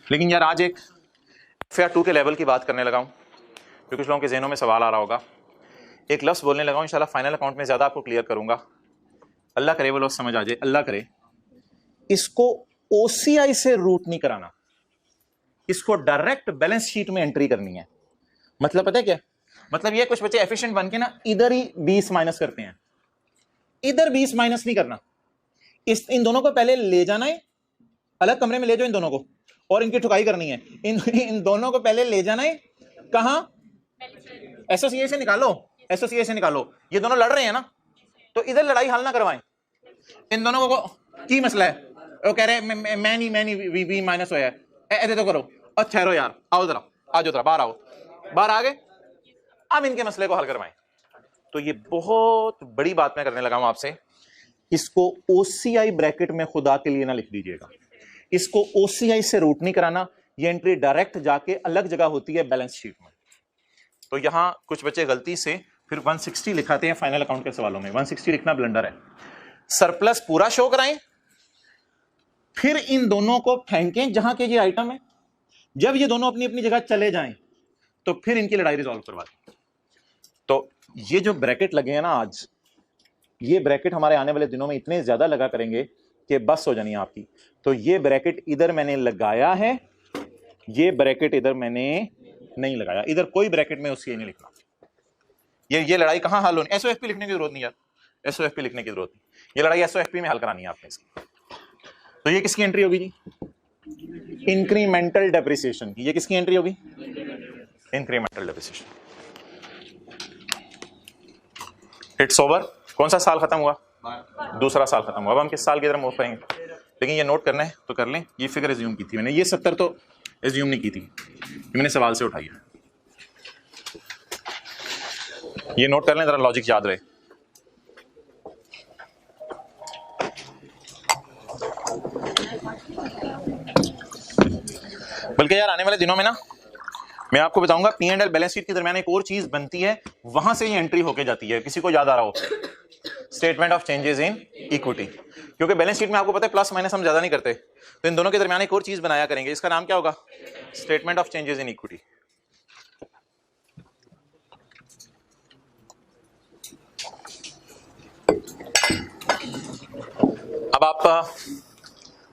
लेकिन यार आज एक फेयर 2 के लेवल की बात करने लगा हूं, तो कुछ लोगों के जहनों में सवाल आ रहा होगा। एक लफ्ज़ बोलने लगा हूं, इंशाल्लाह फाइनल अकाउंट में ज़्यादा आपको क्लियर करूंगा। अल्लाह करे वो लफ्ज़ समझ आ जाए, अल्लाह करे। इसको OCI से रूट नहीं कराना, इसको डायरेक्ट बैलेंस शीट में एंट्री करनी है। मतलब पता है क्या मतलब? ये कुछ बच्चे एफिशिएंट बन के ना इधर ही 20 माइनस करते हैं, इधर 20 माइनस नहीं करना। इन दोनों को पहले ले जाना है, अलग कमरे में ले जाओ इन दोनों को, और इनकी ठुकाई करनी है। इन दोनों को पहले ले जाना है कहां? एसोसिएशन निकालो, एसोसिएशन निकालो। ये दोनों लड़ रहे हैं ना, तो इधर लड़ाई हल ना करवाएं। इन दोनों को की मसला है, वो कह रहे हैं मैं नहीं वी माइनस होया है, ऐसे तो करो। अच्छा ठहरो यार, आओ जरा, आ जाओ जरा, बाहर आओ। बाहर आ गए, अब इनके मसले को हल करवाएं। तो ये बहुत बड़ी बात मैं करने लगा हूं आपसे। इसको OCI ब्रैकेट में खुदा के लिए ना लिख दीजिएगा, इसको OCI से रूट नहीं कराना। ये एंट्री डायरेक्ट जाके अलग जगह होती है बैलेंस शीट में। तो यहां कुछ बच्चे गलती से फिर 160 लिखाते हैं फाइनल अकाउंट के सवालों में। 160 लिखना ब्लंडर है। सरप्लस पूरा शो कराएं, फिर इन दोनों को फेंकें जहां के ये आइटम है। जब ये दोनों अपनी अपनी जगह चले जाएं तो फिर इनकी लड़ाई रिजॉल्व करवा दें। तो ये जो ब्रैकेट लगे हैं ना आज, ये ब्रैकेट हमारे आने वाले दिनों में इतने ज्यादा लगा करेंगे कि बस हो जानी है आपकी। तो ये ब्रैकेट इधर मैंने लगाया है, ये ब्रैकेट इधर मैंने नहीं लगाया। इधर कोई ब्रैकेट में उसकी नहीं लिखना। ये लड़ाई कहां हल होनी? SOFP लिखने की जरूरत नहीं यार, SOFP लिखने की जरूरत नहीं। ये लड़ाई SOFP में हल करानी है आपने इसकी। तो ये किसकी एंट्री होगी जी? इंक्रीमेंटल डेप्रिसिएशन की। ये किसकी एंट्री होगी? Incremental depreciation. It's over. कौन सा साल खत्म हुआ? दूसरा साल खत्म हुआ। अब हम किस साल की तरफ मूव करेंगे? लेकिन ये नोट करना है तो कर लें। ये फिगर एज्यूम की थी मैंने, ये 70 तो एज्यूम नहीं की थी, मैंने सवाल से उठाई है। ये नोट कर लें, जरा लॉजिक याद रहे। बल्कि यार आने वाले दिनों में ना मैं आपको बताऊंगा P&L बैलेंस शीट के दरमियान एक और चीज बनती है, वहां से ये एंट्री होके जाती है। किसी को याद आ रहा हो? Statement of changes in equity. क्योंकि बैलेंस शीट में आपको पता है प्लस माइनस हम ज्यादा नहीं करते, तो इन दोनों के दरमियान एक और चीज बनाया करेंगे। इसका नाम क्या होगा? Statement of changes in equity. अब आप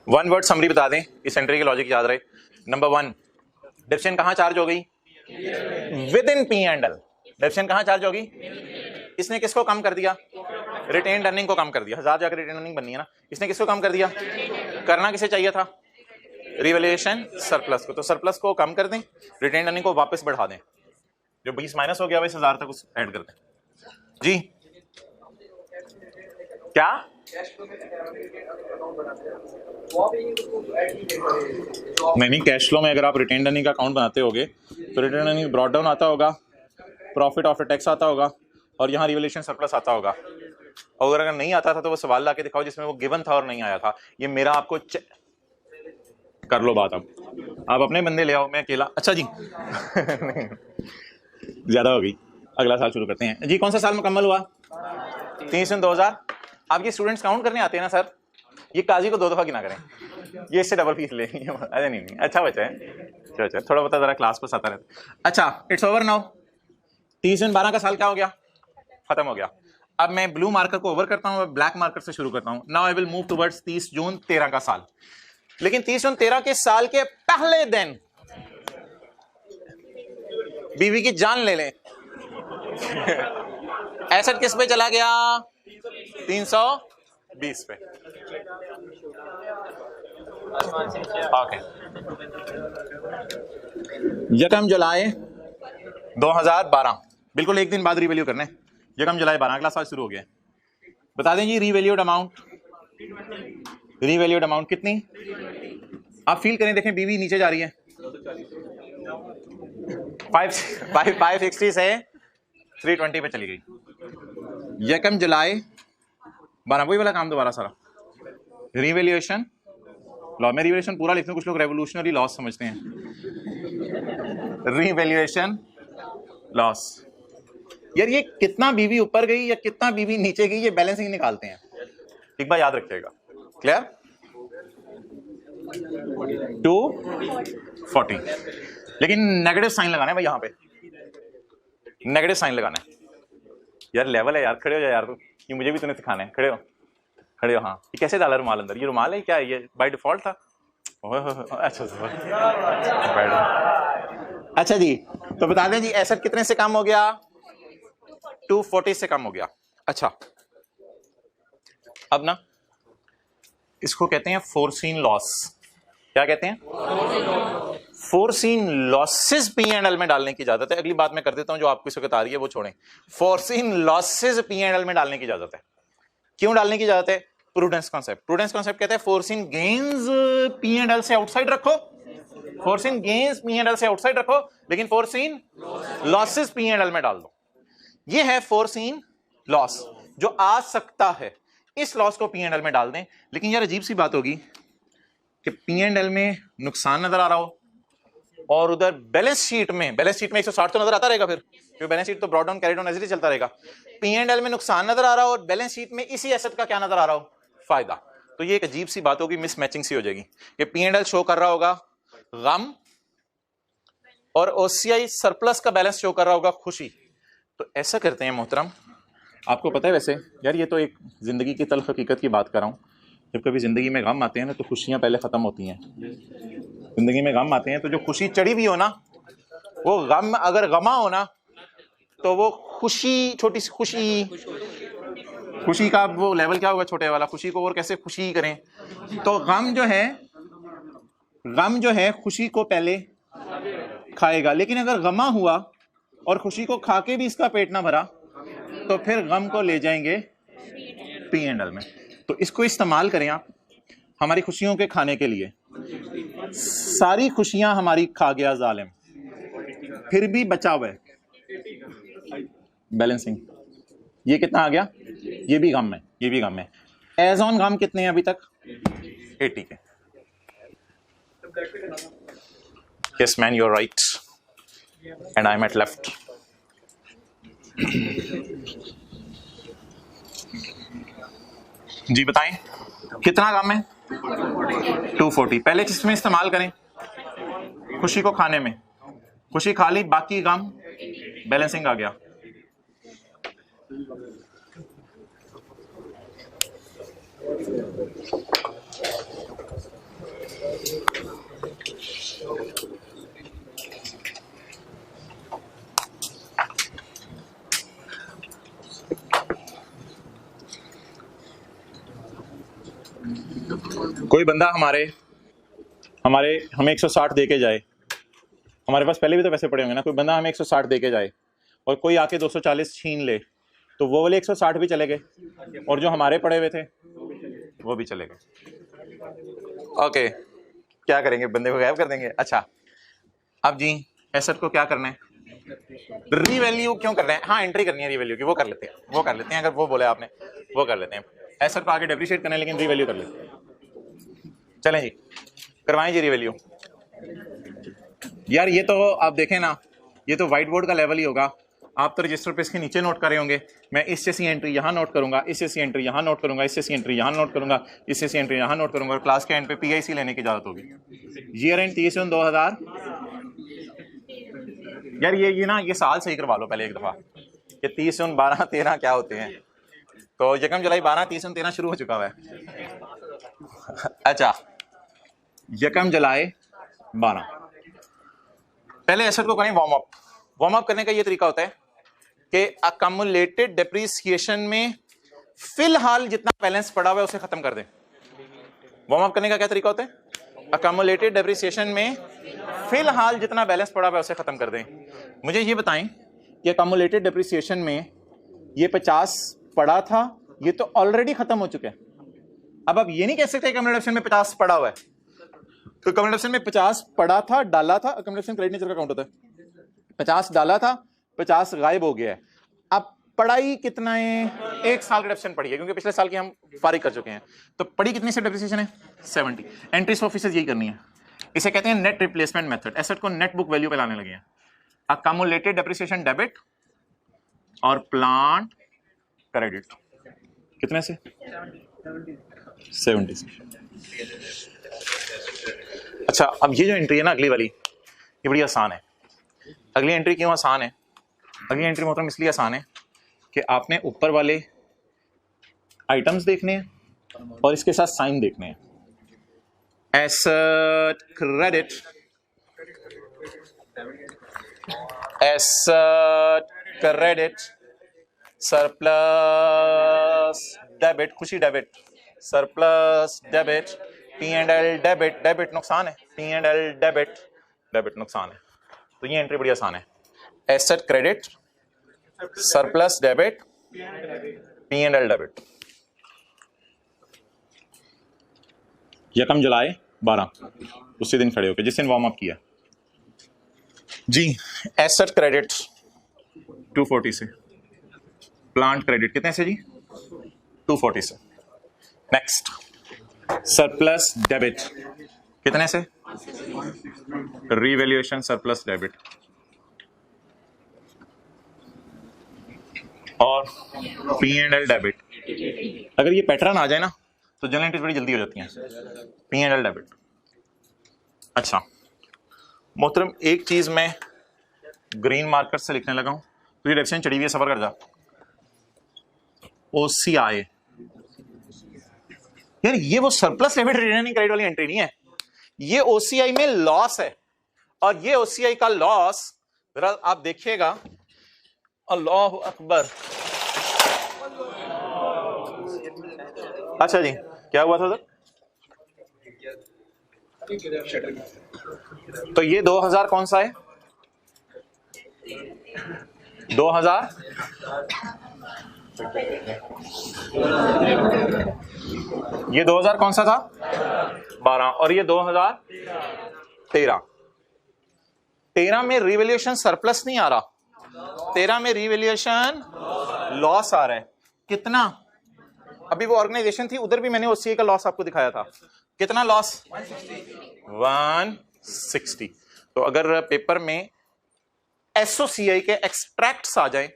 वन वर्ड समरी बता दें, इस एंट्री के लॉजिक याद रहे। नंबर 1, डेप्रिसिएशन कहां चार्ज हो गई? With in P&L। डेप्रिसिएशन कहां चार्ज होगी? इसने किसको कम कर दिया? रिटेन्ड अर्निंग को कम कर दिया। 1000 जाकर रिटेन्ड अर्निंग बननी है ना, इसने किसको कम कर दिया? करना किसे चाहिए था? रिवैल्यूएशन सरप्लस को। तो सरप्लस को कम कर दें, रिटेन्ड अर्निंग को वापस बढ़ा दें। जो 20 माइनस हो गया 1000 तक उस ऐड कर दें जी। क्या? नहीं, कैश फ्लो में अगर आप रिटेन्ड अर्निंग का अकाउंट बनाते होगे तो रिटेन्ड अर्निंग ब्रॉट डाउन आता होगा, प्रॉफिट आफ्टर टैक्स आता होगा, और यहाँ रिवैल्यूएशन सरप्लस आता होगा। और अगर नहीं आता था तो वो सवाल ला के दिखाओ जिसमें वो गिवन था और नहीं आया था। ये मेरा आपको कर लो बात। अब आप अपने बंदे ले आओ, मैं अकेला। अच्छा जी ज्यादा हो गई, अगला साल शुरू करते हैं जी। कौन सा साल मुकम्मल हुआ? 30/2000। आप ये स्टूडेंट्स काउंट करने आते हैं ना सर, ये काजी को 2 दफा गिना करें, ये इससे डबल फीस लेंगे। अरे नहीं, अच्छा बच्चा है, चलो थोड़ा बता, जरा क्लास को आता रहता। अच्छा, इट्स ओवर नाउ। 30/12 का साल क्या हो गया? खत्म हो गया। अब मैं ब्लू मार्कर को ओवर करता हूं, ब्लैक मार्कर से शुरू करता हूं। Now I will move towards 30 जून 13 का साल। लेकिन 30 जून 13 के साल के पहले दिन बीवी की जान ले लें। एसेट किस पे चला गया? 320 पे। ओके, 1 जुलाई 2012, बिल्कुल एक दिन बाद रिवैल्यू करने। 1 जुलाई 12, अगला साल शुरू हो गया। बता दें जी रीवैल्यूड अमाउंट। रीवैल्यूड अमाउंट कितनी? आप फील करें, देखें बीवी नीचे जा रही है। 560 से 320 पे चली गई। 1 जुलाई 12, वही वाला काम दोबारा सारा। रिवैल्यूएशन लॉ में रिवैल्यूएशन पूरा लिखते हैं, कुछ लोग रेवोल्यूशनरी लॉस समझते हैं। Revaluation loss. यार ये कितना बीवी ऊपर गई या कितना बीवी नीचे गई, ये बैलेंसिंग निकालते हैं। एक बार याद रखिएगा। क्लियर? 240, लेकिन नेगेटिव साइन लगाना है भाई, यहां पे नेगेटिव साइन लगाना है। यार लेवल है यार, खड़े हो जाए यार, तू ये मुझे भी तूने सिखाना है, खड़े हो खड़े हो। हाँ, ये कैसे डाला रुमाल अंदर? ये रुमाल है क्या? ये बाय डिफॉल्ट था? अच्छा अच्छा जी, तो बता दें जी एसेट कितने से कम हो गया? 240 से कम हो गया। अच्छा, अब ना इसको कहते हैं फोरसीन लॉस। क्या कहते हैं? Foreseen losses P and L में डालने की इजाजत है। अगली बात मैं कर देता हूं, जो आपको इस वक्त आ रही है वो छोड़ें। Foreseen losses P and L में डालने की इजाजत है। क्यों डालने की इजाजत है? Prudence concept. प्रूडेंस कॉन्सेप्ट कहते हैं foreseen gains P and L से आउटसाइड रखो, foreseen gains P and L से आउटसाइड रखो, लेकिन foreseen losses P and L में डाल दो। ये है फोरसीन लॉस जो आ सकता है, इस लॉस को पी एंड एल में डाल दें। लेकिन यार अजीब सी बात होगी कि पी एंड एल में नुकसान नजर आ रहा हो और उधर बैलेंस शीट में 160 तो नजर आता रहेगा, फिर क्योंकि बैलेंस शीट तो ब्रॉड डाउन कैरी डाउन ऐसे ही चलता रहेगा। पी एंड एल में नुकसान नजर आ रहा हो और बैलेंस शीट में इसी एसेट का क्या नजर आ रहा हो? फायदा। तो ये एक अजीब सी बात होगी, मिसमैचिंग सी हो जाएगी कि पी एंड एल शो कर रहा होगा गम और ओसीआई सरप्लस का बैलेंस शो कर रहा होगा खुशी। तो ऐसा करते हैं मोहतरम, आपको पता है वैसे यार, ये तो एक जिंदगी की तल्ख हकीकत की बात कर रहा हूं। जब कभी जिंदगी में गम आते हैं ना तो खुशियां पहले खत्म होती हैं। जिंदगी में गम आते हैं तो जो खुशी चढ़ी हुई हो ना, वो गम अगर गमा हो ना तो वो खुशी, छोटी सी खुशी का वो लेवल क्या होगा छोटे वाला, खुशी को और कैसे खुशी करें? तो गम जो है खुशी को पहले खाएगा, लेकिन अगर गमा हुआ और खुशी को खा के भी इसका पेट ना भरा तो फिर गम को ले जाएंगे पी एंड एल में। तो इसको इस्तेमाल करें आप हमारी खुशियों के खाने के लिए। सारी खुशियां हमारी खा गया जालिम, फिर भी बचा हुआ है बैलेंसिंग। ये कितना आ गया? ये भी गम है, ये भी गम है। एज ऑन गम कितने हैं अभी तक? 80 के। Yes man, you are right and I am at left. जी बताएं कितना गम है? 240। पहले किसमें इस्तेमाल करें? खुशी को खाने में। खुशी खा ली, बाकी गम बैलेंसिंग आ गया। कोई बंदा हमें 160 दे के जाए, हमारे पास पहले भी तो पैसे पड़े होंगे ना। कोई बंदा हमें 160 दे के जाए और कोई आके 240 छीन ले, तो वो वाले 160 भी चले गए और जो हमारे पड़े हुए थे वो भी चले गए। ओके, क्या करेंगे? बंदे को गायब कर देंगे? अच्छा, अब जी एसेट को क्या करना है? रीवैल्यू क्यों कर रहे हैं? हाँ, एंट्री करनी है रीवैल्यू की, वो कर लेते हैं अगर वो बोले आपने वो कर लेते हैं। एसेट को आगे डेप्रिशिएट करना है लेकिन रीवैल्यू कर लेते हैं। चलें जी, करवाएं जी रीवैल्यू। यार ये तो आप देखें ना, ये तो व्हाइट बोर्ड का लेवल ही होगा। आप तो रजिस्टर पे इसके नीचे नोट करे होंगे। मैं इस जैसी एंट्री यहाँ नोट करूंगा, इस जैसी एंट्री यहाँ नोट करूंगा, इस जैसी एंट्री यहाँ नोट करूंगा, इस जैसी एंट्री यहाँ नोट करूंगा और क्लास के एंड पे पीआईसी लेने की इजाजत होगी। Year and 30/9/2000। यार ये ना, ये साल सही करवा लो पहले एक दफा कि 30/12/13 क्या होते हैं। तो यकम जुलाई 12, 30/13 शुरू हो चुका हुआ है। अच्छा, यकम जुलाई 12। पहले एसेट को करें वार्म अप। वार्म अप करने का ये तरीका होता है कि अकम्युलेटेड डेप्रिसिएशन में फिलहाल जितना बैलेंस पड़ा हुआ है उसे खत्म कर दें। वार्म अप करने का क्या तरीका होता है? अकम्युलेटेड डेप्रिसिएशन में फिलहाल जितना बैलेंस पड़ा हुआ है उसे खत्म कर दें। मुझे ये बताएं कि अकम्युलेटेड डेप्रिसिएशन में ये 50 पड़ा था, ये तो ऑलरेडी खत्म हो चुका है। अब आप ये नहीं कह सकते अकम्युलेशन में 50 पड़ा हुआ है। तो अकम्युलेशन में 50 पड़ा था, डाला था, अकम्युलेशन क्रेडिट नेचर का काउंट होता है। 50 डाला था, 50 गायब हो गया है। अब पढ़ाई कितना है? 1 साल का डेप्रिसिएशन पड़ी है क्योंकि पिछले साल की हम फारिग कर चुके हैं। तो पड़ी कितनी से डेप्रिसिएशन है? 70। एंट्रीज ऑफिसर्स यही करनी है। इसे कहते हैं नेट रिप्लेसमेंट मेथड। एसेट को नेट बुक वैल्यू पे लाने लगे हैं। अकम्युलेटेड डेप्रिसिएशन डेबिट और प्लांट क्रेडिट कितने से? 70 से। अच्छा, अब ये जो एंट्री है ना अगली वाली, ये बड़ी आसान है। अगली एंट्री क्यों आसान है? अगली एंट्री मतलब इसलिए आसान है कि आपने ऊपर वाले आइटम्स देखने हैं और इसके साथ साइन देखने हैं। Asset credit, asset credit, surplus debit, खुशी debit, surplus debit, P and L debit, debit नुकसान है, P and L debit, debit नुकसान है। तो ये एंट्री बड़ी आसान है। Asset credit, surplus debit, P and L debit. यकम जुलाई 12 उसी दिन खड़े होके जिस दिन वार्म अप किया जी। एसेट क्रेडिट 240 से, प्लांट क्रेडिट कितने से जी? 240 से। नेक्स्ट सरप्लस डेबिट कितने से? Revaluation surplus debit. और पी एंड एल डेबिट। अगर ये पैटर्न आ जाए ना तो जनरल एंट्रीज बड़ी जल्दी हो जाती हैं। P and L debit. अच्छा मोहतरम, एक चीज मैं ग्रीन मार्कर से लिखने लगा हूं तो ये डायरेक्शन चढ़ी हुई है, सफर कर जा। OCI, यार ये वो सरप्लस डेबिट रिटर्निंग क्रेडिट वाली एंट्री नहीं है, ये OCI में लॉस है। और ये OCI का लॉस जरा आप देखिएगा, अल्लाह अकबर। अच्छा जी, क्या हुआ था सर? तो ये 2000 कौन सा है? 2000 ये 2000 कौन सा था? 12। और ये 2013। 13 में रिवैल्यूएशन सरप्लस नहीं आ रहा, 13 में रिवैल्यूएशन लॉस आ रहा है। कितना? अभी वो ऑर्गेनाइजेशन थी, उधर भी मैंने OCI का लॉस आपको दिखाया था। कितना लॉस? 160। तो अगर पेपर में SOCI के एक्सट्रैक्ट्स आ जाए,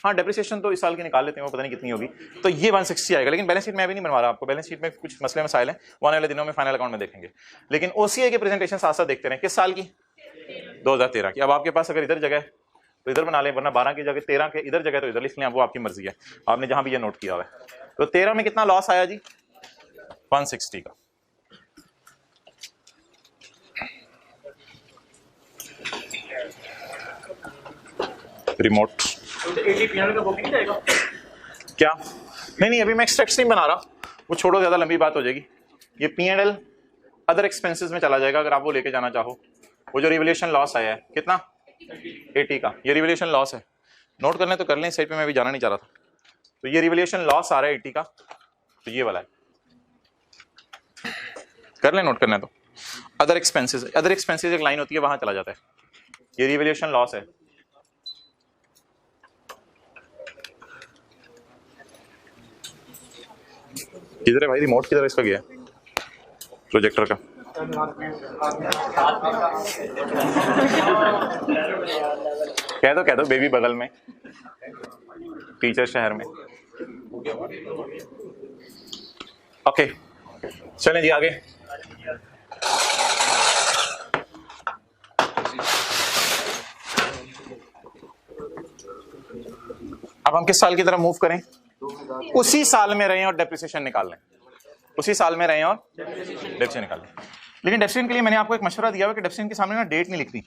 हाँ डेप्रिसिएशन तो इस साल की निकाल लेते हैं, वो पता नहीं कितनी होगी, तो ये 160 आएगा। लेकिन बैलेंस शीट में अभी नहीं बनवा रहा आपको, बैलेंस शीट में कुछ मसले मसाइल हैं, वो आने वाले दिनों में फाइनल अकाउंट में देखेंगे। लेकिन OCI के प्रेजेंटेशन साथ साथ देखते रहे। किस साल की? 2013 की। अब आपके पास अगर इधर जगह तो इधर बना लें, वरना 12 की जगह 13 के इधर जगह तो इधर लिख लें, वो आपकी मर्जी है, आपने जहां भी ये नोट किया हुआ है। तो 13 में कितना लॉस आया जी? 160 का। रिमोट क्या? नहीं अभी मैं एक्सट्रैक्ट्स नहीं बना रहा, वो छोड़ो, ज्यादा लंबी बात हो जाएगी। ये P&L अदर एक्सपेंसेस में चला जाएगा अगर आप वो लेके जाना चाहो। वो जो रिवैल्यूएशन लॉस आया है कितना? 80 का। ये रिवैल्यूएशन लॉस है, नोट कर लें तो कर लें, साइड पे मैं भी जाना नहीं चाह रहा था। तो ये रिवैल्यूएशन लॉस आ रहा है 80 का, तो ये वाला है, कर लें नोट करना है तो। अदर एक्सपेंसेस एक लाइन होती है, वहां चला जाता है। ये रिवैल्यूएशन लॉस है। किधर है भाई रिमोट? किधर इसका गया प्रोजेक्टर का? कह दो बेबी बगल में, टीचर शहर में। ओके चलें जी आगे। अब हम किस साल की तरफ मूव करें? उसी साल में रहें और डेप्रिसिएशन निकाल लें, उसी साल में रहें और डेप्रिसिएशन निकाल लें। लेकिन डेप्रिसिएशन के लिए मैंने आपको एक मशवरा दिया हुआ कि डेप्रिसिएशन के सामने ना डेट नहीं लिखनी,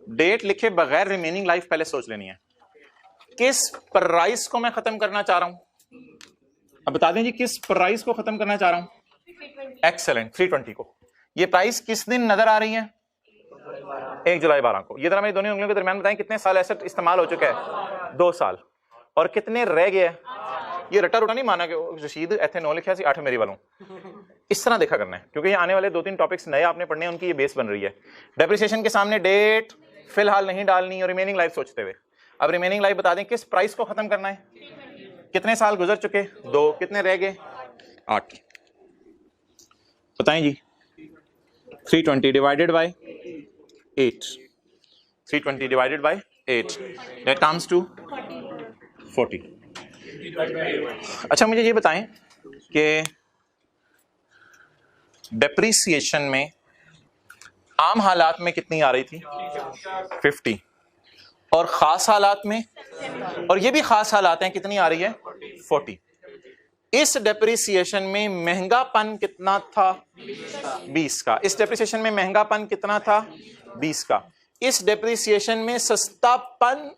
डेट लिखे बगैर रिमेनिंग लाइफ पहले सोच लेनी है। किस प्राइस को मैं खत्म करना चाह रहा हूं? अब बता दें जी, किस प्राइस को खत्म करना चाह रहा हूं? एक्सेलेंट, 320 को। ये प्राइस किस दिन नजर आ रही है? 1 जुलाई 12 को। ये जरा मेरी दोनों उंगलियों के दरमियान बताएं, कितने साल एसेट इस्तेमाल हो चुका है? 2 साल। और कितने रह गए? ये रटा रुटा नहीं माना कि रशीद ऐसे 9 लिखा सी 8 मेरी वालों, इस तरह देखा करना है, क्योंकि ये आने वाले 2-3 टॉपिक्स नए आपने पढ़ने हैं, उनकी ये बेस बन रही है। डेप्रिसिएशन के सामने डेट फिलहाल नहीं डालनी और रिमेनिंग लाइफ सोचते हुए। अब रिमेनिंग लाइफ बता दें, किस प्राइस को खत्म करना है? कितने साल गुजर चुके? 2। कितने रह गए? 8। बताएं जी। 320 divided by 8, 320 divided by 8, that comes to 40। अच्छा मुझे ये बताएं कि डेप्रिसिएशन में आम हालात में कितनी आ रही थी 50, और खास हालात में, और ये भी खास हालात हैं, कितनी आ रही है 40। इस डेप्रिसिएशन में महंगापन कितना था 20 का। इस डेप्रिसिएशन में महंगापन कितना था 20 का। इस डेप्रिसिएशन में सस्तापन,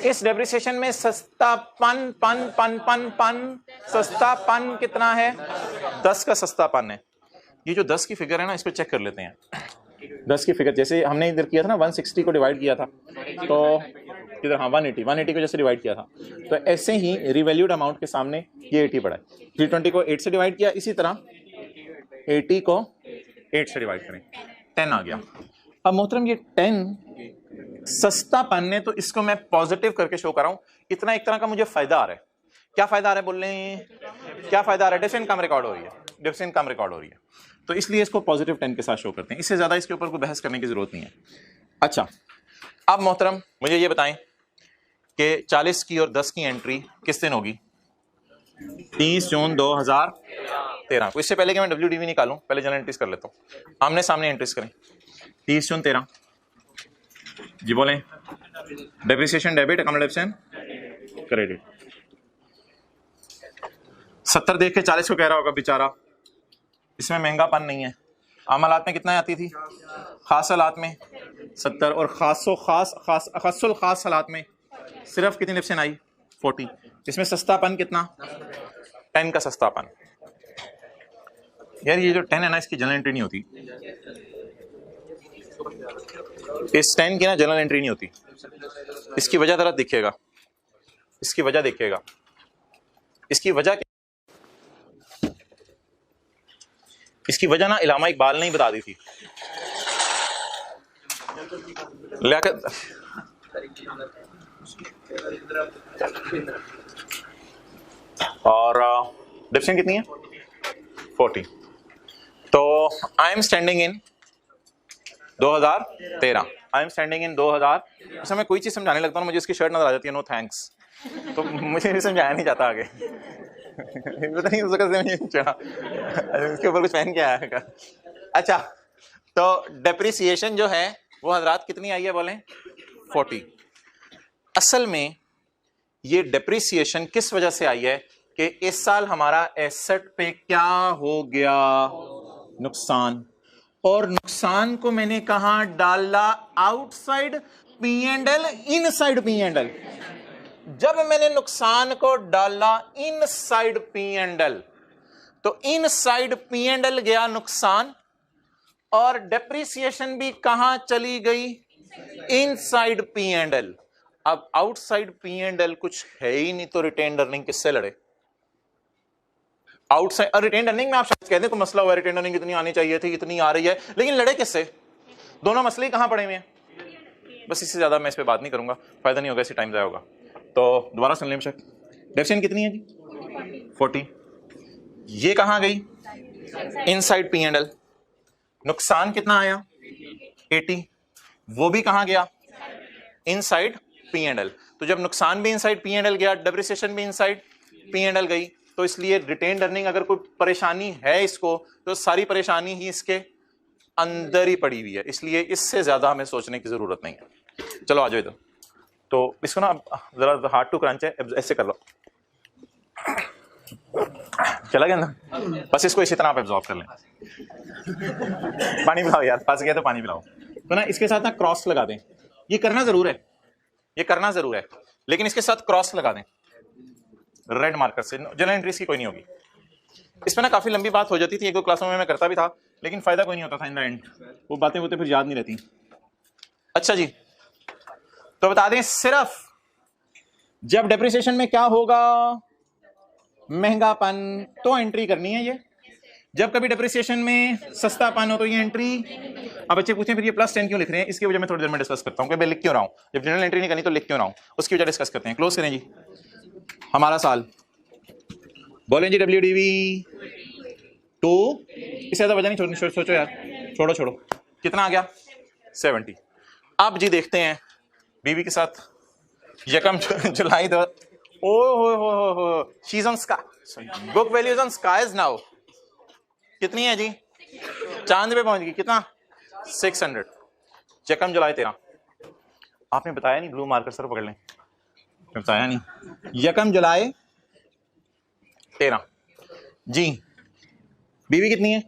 इस डेप्रिसिएशन में सस्तापन पन पन पन पन सस्तापन कितना है 10 का सस्तापन है। ये जो 10 की फिगर है ना, इस पे चेक कर लेते हैं। 10 की फिगर जैसे हमने इधर किया था ना, 160 को डिवाइड किया था, तो इधर हाँ 180 को जैसे डिवाइड किया था, तो ऐसे ही रिवैल्यूड अमाउंट के सामने ये 80 पड़ा है। 320 को 8 से डिवाइड किया, इसी तरह 80 को 8 से डिवाइड करें, 10 आ गया। अब मोहतरम ये 10 सस्ता पन है, तो इसको मैं पॉजिटिव करके शो कर रहा हूं। इतना एक तरह का मुझे फायदा आ रहा है। क्या फायदा आ रहा है बोल रहे हैं, क्या फायदा आ रहा है? डिफरेंट कम रिकॉर्ड हो रही है, डिफरेंट कम रिकॉर्ड हो रही है, तो इसलिए इसको पॉजिटिव 10 के साथ शो करते हैं। इससे ज्यादा इसके ऊपर कोई बहस करने की जरूरत नहीं है। अच्छा, अब मोहतरम मुझे ये बताएं कि 40 की और 10 की एंट्री किस दिन होगी? 30 जून 2013 को। इससे पहले कि मैं WDV निकालूं, पहले जनरल एंट्रीज कर लेता हूं। आमने सामने एंट्रीज करें। 30 जून 13 जी बोलें। Depreciation debit, account depreciation credit. 70 देख के 40 को कह रहा होगा बेचारा, इसमें महंगापन नहीं है। आम हालात में कितना आती थी, खास हालात में 70, और खासुल खास हालात में सिर्फ कितनी डेप्रिसिएशन आई 40। इसमें सस्तापन कितना 10 का सस्तापन। यार ये जो 10 है ना, इसकी जनरल एंट्री नहीं होती। इस 10 की ना जनरल एंट्री नहीं होती। इसकी वजह जरा देखिएगा, इसकी वजह देखिएगा। इसकी वजह क्या? इसकी वजह ना इलामा इकबाल ने ही बता दी थी। लियाकत और डिप्शन कितनी है 40। तो I am standing in 2013, I am standing in 2000। उसे मैं कोई चीज समझाने लगता हूँ, मुझे इसकी शर्ट नजर आ जाती है, नो थैंक्स, तो मुझे भी समझाया नहीं जाता आगे। पता नहीं उसके ऊपर कुछ पहन के आया। अच्छा, तो डेप्रिसिएशन जो है वो हजरात कितनी आई है बोलें 40। असल में ये डेप्रिसिएशन किस वजह से आई है कि इस साल हमारा एसेट पे क्या हो गया, नुकसान। और नुकसान को मैंने कहा डाला आउटसाइड P&L, इनसाइड P&L। जब मैंने नुकसान को डाला इनसाइड P&L, तो इनसाइड P&L गया नुकसान, और डेप्रिसिएशन भी कहां चली गई, इनसाइड P&L। अब आउटसाइड P&L कुछ है ही नहीं, तो रिटेन्ड अर्निंग किससे लड़े? आउटसाइड रिटेन्ड अर्निंग में आप शायद कहते हैं कोई मसला हुआ, रिटेन्ड अर्निंग इतनी आनी चाहिए थी, इतनी आ रही है, लेकिन लड़े किससे? दोनों मसले कहां पड़े हुए हैं। बस इससे ज्यादा मैं इस पे बात नहीं करूंगा, फायदा नहीं होगा, इससे टाइम जाया होगा। तो दोबारा सुन लें बेशक। डेप्रिसिएशन कितनी है जी 40। ये कहां गई, इनसाइड P&L। नुकसान कितना आया 80, वो भी कहां गया, इनसाइड P&L। तो जब नुकसान भी इनसाइड P&L गया, डेप्रिसिएशन भी इनसाइड P&L गई, तो इसलिए रिटेन्ड अर्निंग अगर कोई परेशानी है इसको, तो सारी परेशानी ही इसके अंदर ही पड़ी हुई है, इसलिए इससे ज्यादा हमें सोचने की जरूरत नहीं है। चलो आ जाओ इधर। तो इसको ना जरा हार्ड टू क्रंच है, ऐसे कर लो, चला गया ना, बस इसको इसी तरह आप एब्जॉर्ब कर लें। पानी पिलाओ यार, फंस गया तो पानी पिलाओ। तो ना इसके साथ ना क्रॉस लगा दें, ये करना जरूर है, ये करना जरूर है, लेकिन इसके साथ क्रॉस लगा दें रेड मार्कर से। जनरल एंट्रीज की कोई नहीं होगी। इसमें ना काफी लंबी बात हो जाती थी, एक दो क्लासों में मैं करता भी था, लेकिन फायदा कोई नहीं होता था इन द एंड, वो बातें होते फिर याद नहीं रहती। अच्छा जी, तो बता दें सिर्फ जब डेप्रिसिएशन में क्या होगा, महंगापन, तो एंट्री करनी है ये। जब कभी डेप्रिसिएशन में सस्तापन हो तो ये एंट्री। अब बच्चे पूछें फिर ये +10 क्यों लिख रहे हैं, इसकी वजह मैं थोड़ी देर में डिस्कस करता हूं कि मैं लिख क्यों रहा हूं। जब जनरल एंट्री नहीं करनी तो लिख क्यों रहा हूं, उसकी वजह डिस्कस करते हैं। क्लोज करें जी हमारा साल, बोलें जी WDV 2। इससे ज्यादा वजह नहीं सोचो यार, छोड़ो कितना आ गया 70। अब जी देखते हैं बीवी के साथ यकम जुलाई दो, oh she is on sky, book values on skies now. कितनी है जी, चांद पे पहुंच गई, कितना 600। यकम जुलाई 13। आपने बताया नहीं, ब्लू मार्कर सर पकड़ लें, बताया नहीं। यकम जुलाई 13 जी। बीवी कितनी है?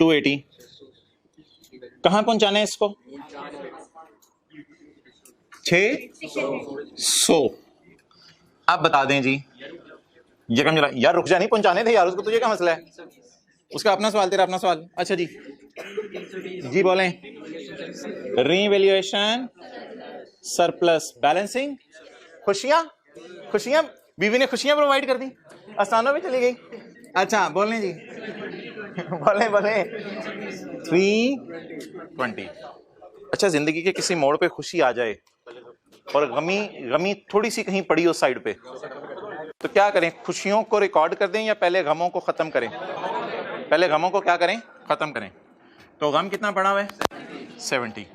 280। कहां पहुंचाना है इसको? 600। आप बता दें जी, यकम जुलाई। यार रुक जा, नहीं पहुंचाने थे यार उसको, तुझे क्या मसला है? उसका अपना सवाल, तेरा अपना सवाल। अच्छा जी जी बोलें। रीवैल्यूएशन, सरप्लस, बैलेंसिंग, खुशियां। खुशियां बीवी ने खुशियां प्रोवाइड कर दी, आसानों में चली गई। अच्छा बोलें जी बोले 320। अच्छा, जिंदगी के किसी मोड़ पे खुशी आ जाए और गमी थोड़ी सी कहीं पड़ी हो साइड पे, तो क्या करें? खुशियों को रिकॉर्ड कर दें या पहले गमों को खत्म करें? पहले गमों को क्या करें? खत्म करें। तो गम कितना पड़ा हुआ है? 70।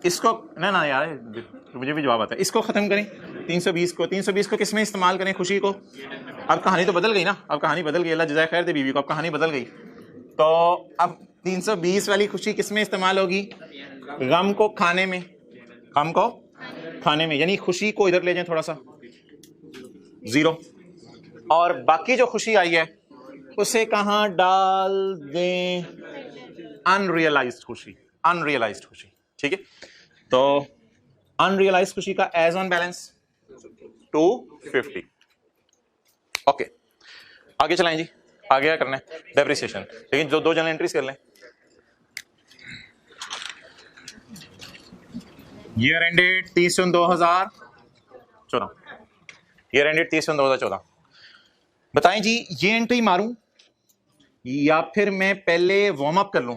इसको ना यार, मुझे भी जवाब आता है। इसको खत्म करें 320 को। 320 को किस में इस्तेमाल करें? खुशी को। अब कहानी तो बदल गई ना, अब कहानी बदल गई, अल्लाह जज़ाए खैर दे बीवी को, अब कहानी बदल गई। तो अब 320 वाली खुशी किस में इस्तेमाल होगी? गम को खाने में, गम को खाने में, यानी खुशी को इधर ले जाएं थोड़ा सा, 0। और बाकी जो खुशी आई है उसे कहां डाल दें? अनरियलाइज्ड खुशी, अनरियलाइज्ड खुशी। ठीक है, तो अनरियलाइज्ड खुशी का एज ऑन बैलेंस 250। ओके, आगे चलाएं जी। आगे क्या करना है? डेप्रिसिएशन। लेकिन जो 2 जनरल एंट्रीज कर लें। Year ended 30/9/2014। Year ended 30/9/2014। बताएं जी, ये एंट्री मारूं या फिर मैं पहले वार्म अप कर लूं?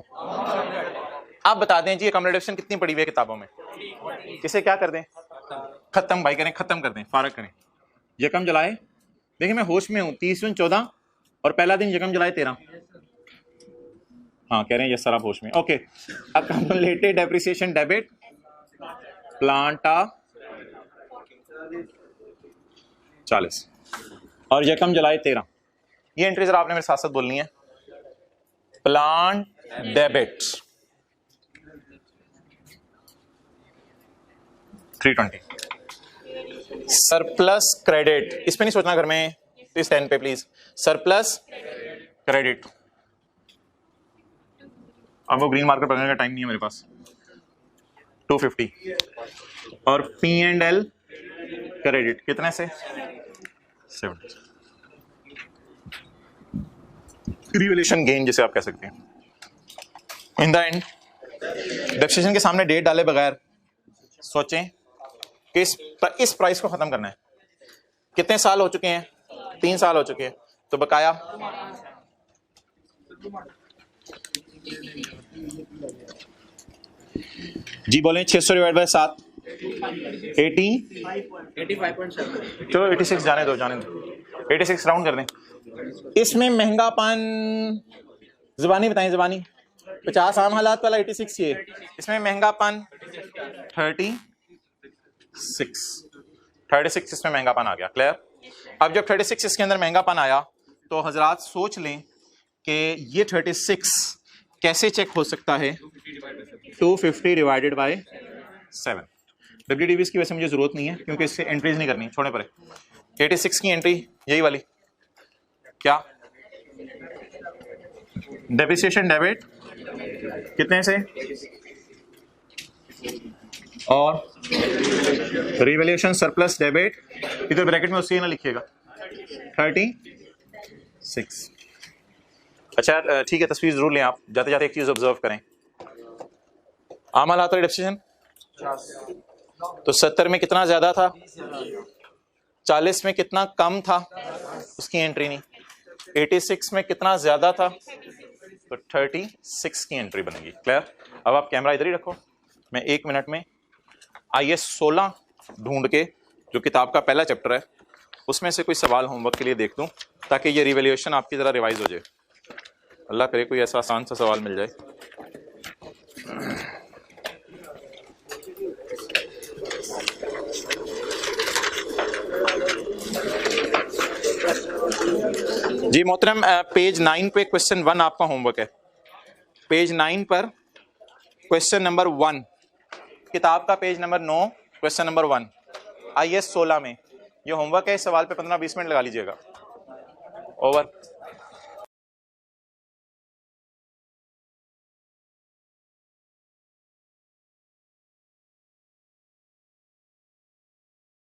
आप बता दें जी, अकोमोडेशन कितनी पड़ी हुई है किताबों में? किसे क्या कर दें? खत्म भाई करें, खत्म कर दें, फारग करें। यकम जुलाई, देखिए मैं होश में हूं, 30/14 और पहला दिन यकम जुलाई 13। हाँ कह रहे हैं यस सर आप होश में। Okay, accumulated depreciation debit Plantae 40 और यकम जुलाई 13। ये एंट्री जरा आपने मेरे साथ साथ बोलनी है। Plant debit 320। सरप्लस क्रेडिट, इस पे नहीं सोचना घर में, इस 10 पे प्लीज। सरप्लस क्रेडिट, अब वो ग्रीन मार्कर पकड़ने का टाइम नहीं है मेरे पास। 250 और P&L क्रेडिट कितने से? 70। रिवैल्यूएशन गेन जिसे आप कह सकते हैं। इन द एंड डेप्रिसिएशन के सामने डेट डाले बगैर सोचें कि इस प्राइस को खत्म करना है। कितने साल हो चुके हैं? 3 साल हो चुके हैं। तो बकाया जी बोलें 600 डिवाइड बाय 7 85.7। चलो 86 जाने दो 86 राउंड कर दें। इसमें महंगापन जुबानी बताएं, जुबानी 50 आम हालात वाला 86 ये, इसमें महंगापन 36 इसमें महंगापन आ गया। क्लियर? अब जब 36 इसके अंदर महंगापन आया तो हजरात सोच लें कि ये 36 कैसे चेक हो सकता है? 250 डिवाइडेड बाय 7। WDVs की वैसे मुझे जरूरत नहीं है क्योंकि इससे एंट्रीज नहीं करनी, छोड़ने पड़े। 86 की एंट्री यही वाली क्या? डेप्रिसिएशन डेबिट कितने से और रिवैल्यूएशन सरप्लस डेबिट, इधर ब्रैकेट में उससे ना लिखिएगा 36। अच्छा ठीक है, तस्वीर जरूर लें आप, जाते जाते एक चीज ऑब्जर्व करें। आम हालात और डेप्रिसिएशन तो 70 में कितना ज्यादा था, 40 में कितना कम था, उसकी एंट्री नहीं। 86 में कितना ज्यादा था तो 36 की एंट्री बनेगी। क्लियर? अब आप कैमरा इधर ही रखो, मैं 1 मिनट में IS 16 ढूंढ के जो किताब का पहला चैप्टर है उसमें से कोई सवाल होमवर्क के लिए देख दूं ताकि ये रिवैल्यूएशन आपकी जरा रिवाइज हो जाए। अल्लाह करे कोई ऐसा आसान सा सवाल मिल जाए। जी मोहतरम, पेज 9 पे क्वेश्चन 1 आपका होमवर्क है। पेज 9 पर क्वेश्चन नंबर 1, किताब का page number 9, question number 1, IS 16 में। ये होमवर्क है, इस सवाल पे 15-20 मिनट लगा लीजिएगा। ओवर।